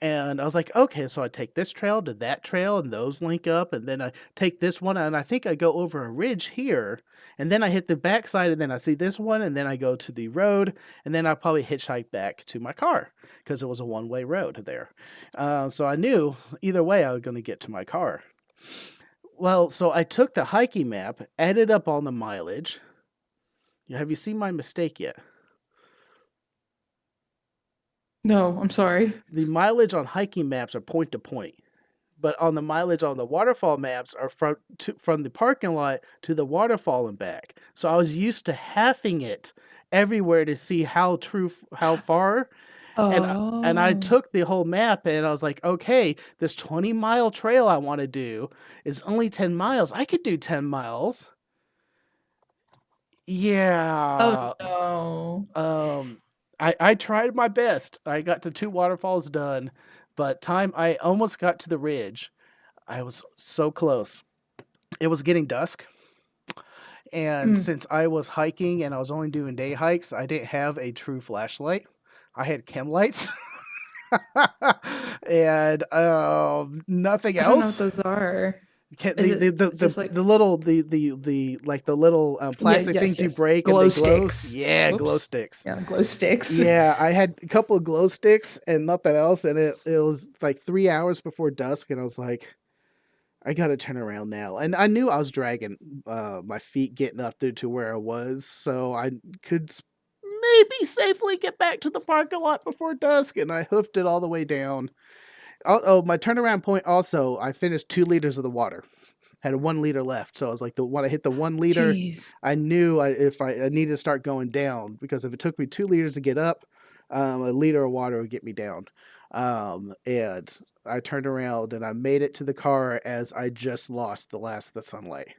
And I was like, okay, so I take this trail to that trail, and those link up, and then I take this one, and I think I go over a ridge here, and then I hit the backside, and then I see this one, and then I go to the road, and then I probably hitchhike back to my car because it was a one-way road there. So I knew either way I was going to get to my car. Well, so I took the hiking map, added up all the mileage. Have you seen my mistake yet? No, I'm sorry. The mileage on hiking maps are point to point. But on the mileage on the waterfall maps are from the parking lot to the waterfall and back. So I was used to halving it everywhere to see how far, and I Oh. took the whole map and I was like, okay, this 20-mile trail I want to do is only 10 miles. I could do 10 miles. Oh Yeah. no. Um, I tried my best. I got the 2 waterfalls done, but I almost got to the ridge. I was so close. It was getting dusk, and Mm. since I was hiking and I was only doing day hikes, I didn't have a true flashlight. I had chem lights and nothing I don't know what else. those are. Is it it's just like The little like the little yeah, plastic yes, things you yes. break and Glow they glow. sticks. Yeah, glow Whoops. sticks. Yeah, glow sticks. Yeah, I had a couple of glow sticks and nothing else, and it was like 3 hours before dusk, and I was like, I gotta turn around now. And I knew I was dragging my feet getting up there to where I was, so I could maybe safely get back to the parking lot before dusk. And I hoofed it all the way down. Oh, my turnaround point also, I finished 2 liters of the water. Had a 1 liter left, so I was like, when I hit the 1 liter, Jeez. I knew if I needed to start going down because if it took me 2 liters to get up, a liter of water would get me down. And I turned around and I made it to the car as I just lost the last of the sunlight.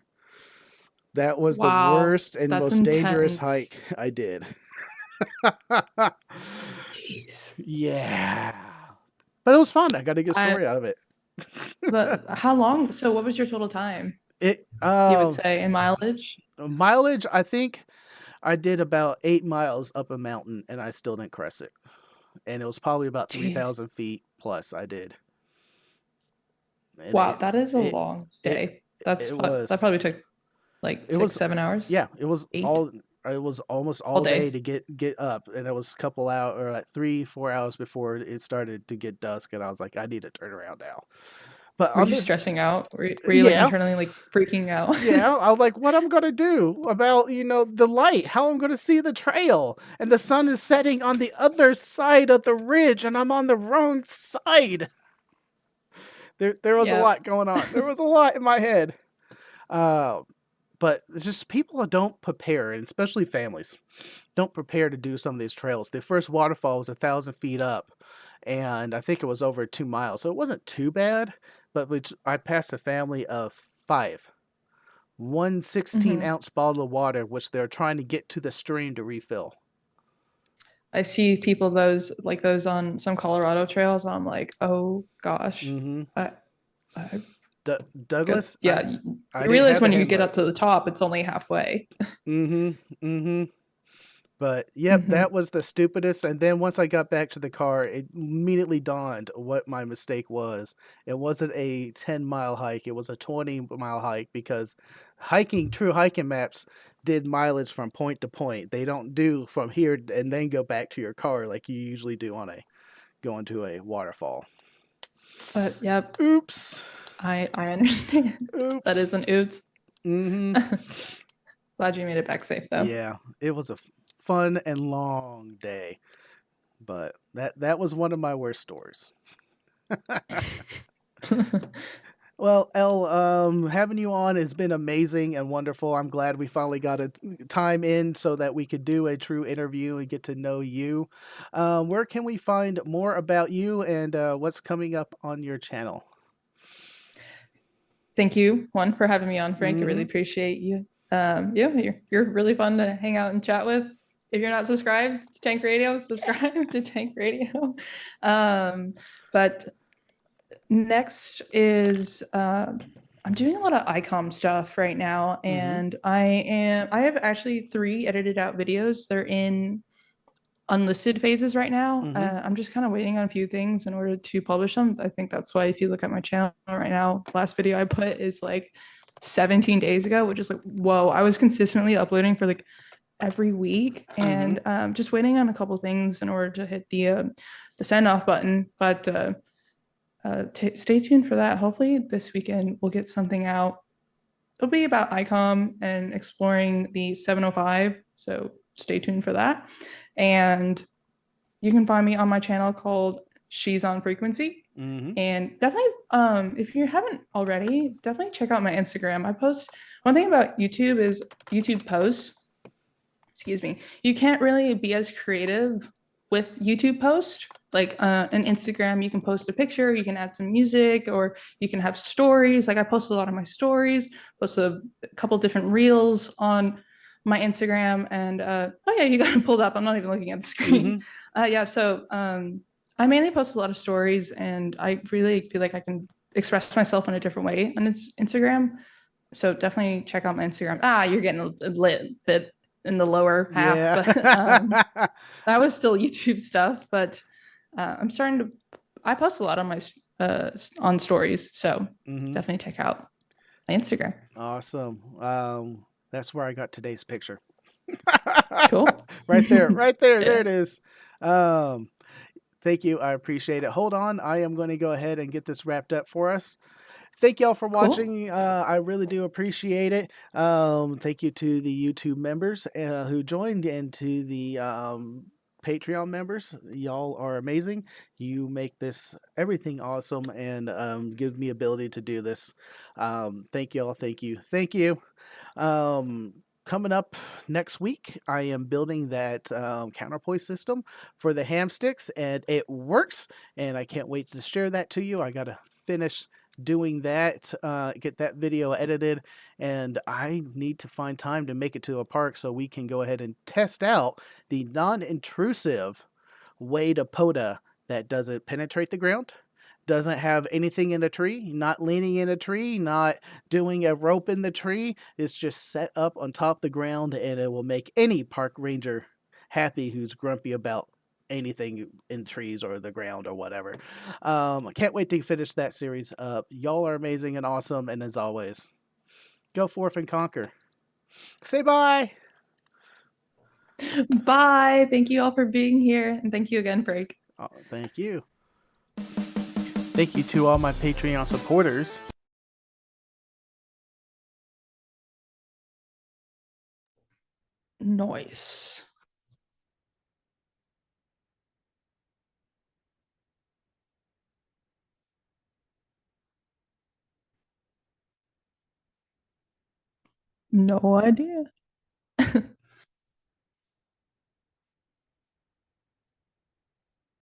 That was the Wow. worst and That's most dangerous intense. hike I did. Jeez. Yeah. But it was fun. I got a good I story out of it. the how long so what was your total time, It you would say, in mileage? mileage, I think I did about 8 miles up a mountain and I still didn't crest it. And it was probably about Jeez. 3,000 feet plus I did. And Wow, that is a it, long it, day. That's it that was, probably took like it 6, was, 7 hours? yeah, 8 it was almost all all day day? to get up. And it was a couple hours or like 3, 4 hours before it started to get dusk. And I was like, I need to turn around now. But Were on you this, stressing out? Were you like yeah, internally like freaking out? yeah, I was like, what I'm gonna do about the light? How I'm gonna see the trail? And the sun is setting on the other side of the ridge, and I'm on the wrong side. There was a Yeah. lot going on. There was a lot in my head. Uh, but it's just people don't prepare, and especially families, don't prepare to do some of these trails. The first waterfall was 1,000 feet up, and I think it was over 2 miles, so it wasn't too bad. but which I passed a family of five. One Mhm. 16-ounce bottle of water, which they're trying to get to the stream to refill. I see people those on some Colorado trails. And I'm like, oh gosh, Mm-hmm. I, I good. Douglas, Yeah, I you didn't realize have the when you get headlight. up to the top, it's only halfway. Mm-hmm. Mm-hmm. But yep, Hmm. that was the stupidest. And then once I got back to the car, it immediately dawned what my mistake was. It wasn't a 10-mile hike, it was a 20-mile hike because true hiking maps did mileage from point to point. They don't do from here and then go back to your car like you usually do on a going to a waterfall. But yep, Oops. I understand. That Oops. is an oops. Mm-hmm. Glad you made it back safe though. Yeah, it was a fun and long day, but that was one of my worst stories. Well, Elle, having you on has been amazing and wonderful. I'm glad we finally got a time in so that we could do a true interview and get to know you. Where can we find more about you and what's coming up on your channel? Thank you, one, for having me on, Frank. I really Mm-hmm. appreciate you. Yeah, you're really fun to hang out and chat with. If you're not subscribed to Tank Radio, subscribe to Tank Radio. Um, but next is I'm doing a lot of ICOM stuff right now, Mm-hmm. and I have actually three edited out videos. They're in unlisted phases right now. Mm-hmm. I'm just kind of waiting on a few things in order to publish them. I think that's why if you look at my channel right now, last video I put is like 17 days ago, which is like, whoa, I was consistently uploading for like every week Mm-hmm. and just waiting on a couple things in order to hit the send off button. But stay tuned for that. Hopefully this weekend we'll get something out. It'll be about ICOM and exploring the 705. So stay tuned for that. And you can find me on my channel called She's on Frequency. Mm-hmm. And definitely, if you haven't already, definitely check out my Instagram. I post one thing about YouTube is YouTube posts. Excuse me. You can't really be as creative with YouTube posts. Like an Instagram, you can post a picture, you can add some music, or you can have stories. Like I post a lot of my stories, post a couple different reels on my Instagram, and oh yeah, you got it pulled up. I'm not even looking at the screen. Mm-hmm. Yeah, so I mainly post a lot of stories, and I really feel like I can express myself in a different way on Instagram. So definitely check out my Instagram. Ah, you're getting a lit bit in the lower half, Yeah. but that was still YouTube stuff. But I'm starting to. I post a lot on my on stories, so Mm-hmm. definitely check out my Instagram. Awesome. That's where I got today's picture. Cool. Right there, right there, there Yeah. it is. Um, Thank you. I appreciate it. Hold on. I am going to go ahead and get this wrapped up for us. Thank y'all for Cool. watching. I really do appreciate it. Thank you to the YouTube members who joined and to the Patreon members. Y'all are amazing. You make this everything awesome and give me ability to do this. Thank y'all. Thank you. Thank you. Um, Coming up next week, I am building that counterpoise system for the ham sticks, and it works. And I can't wait to share that to you. I got to finish doing that, get that video edited, and I need to find time to make it to a park so we can go ahead and test out the non intrusive way to POTA that doesn't penetrate the ground, doesn't have anything in the tree, not leaning in a tree, not doing a rope in the tree. It's just set up on top of the ground and it will make any park ranger happy who's grumpy about anything in trees or the ground or whatever. I can't wait to finish that series up. Y'all are amazing and awesome. And as always, go forth and conquer. Say bye. Bye. Thank you all for being here, and thank you again, Frank. Oh, thank you. Thank you to all my Patreon supporters. Noise. No idea.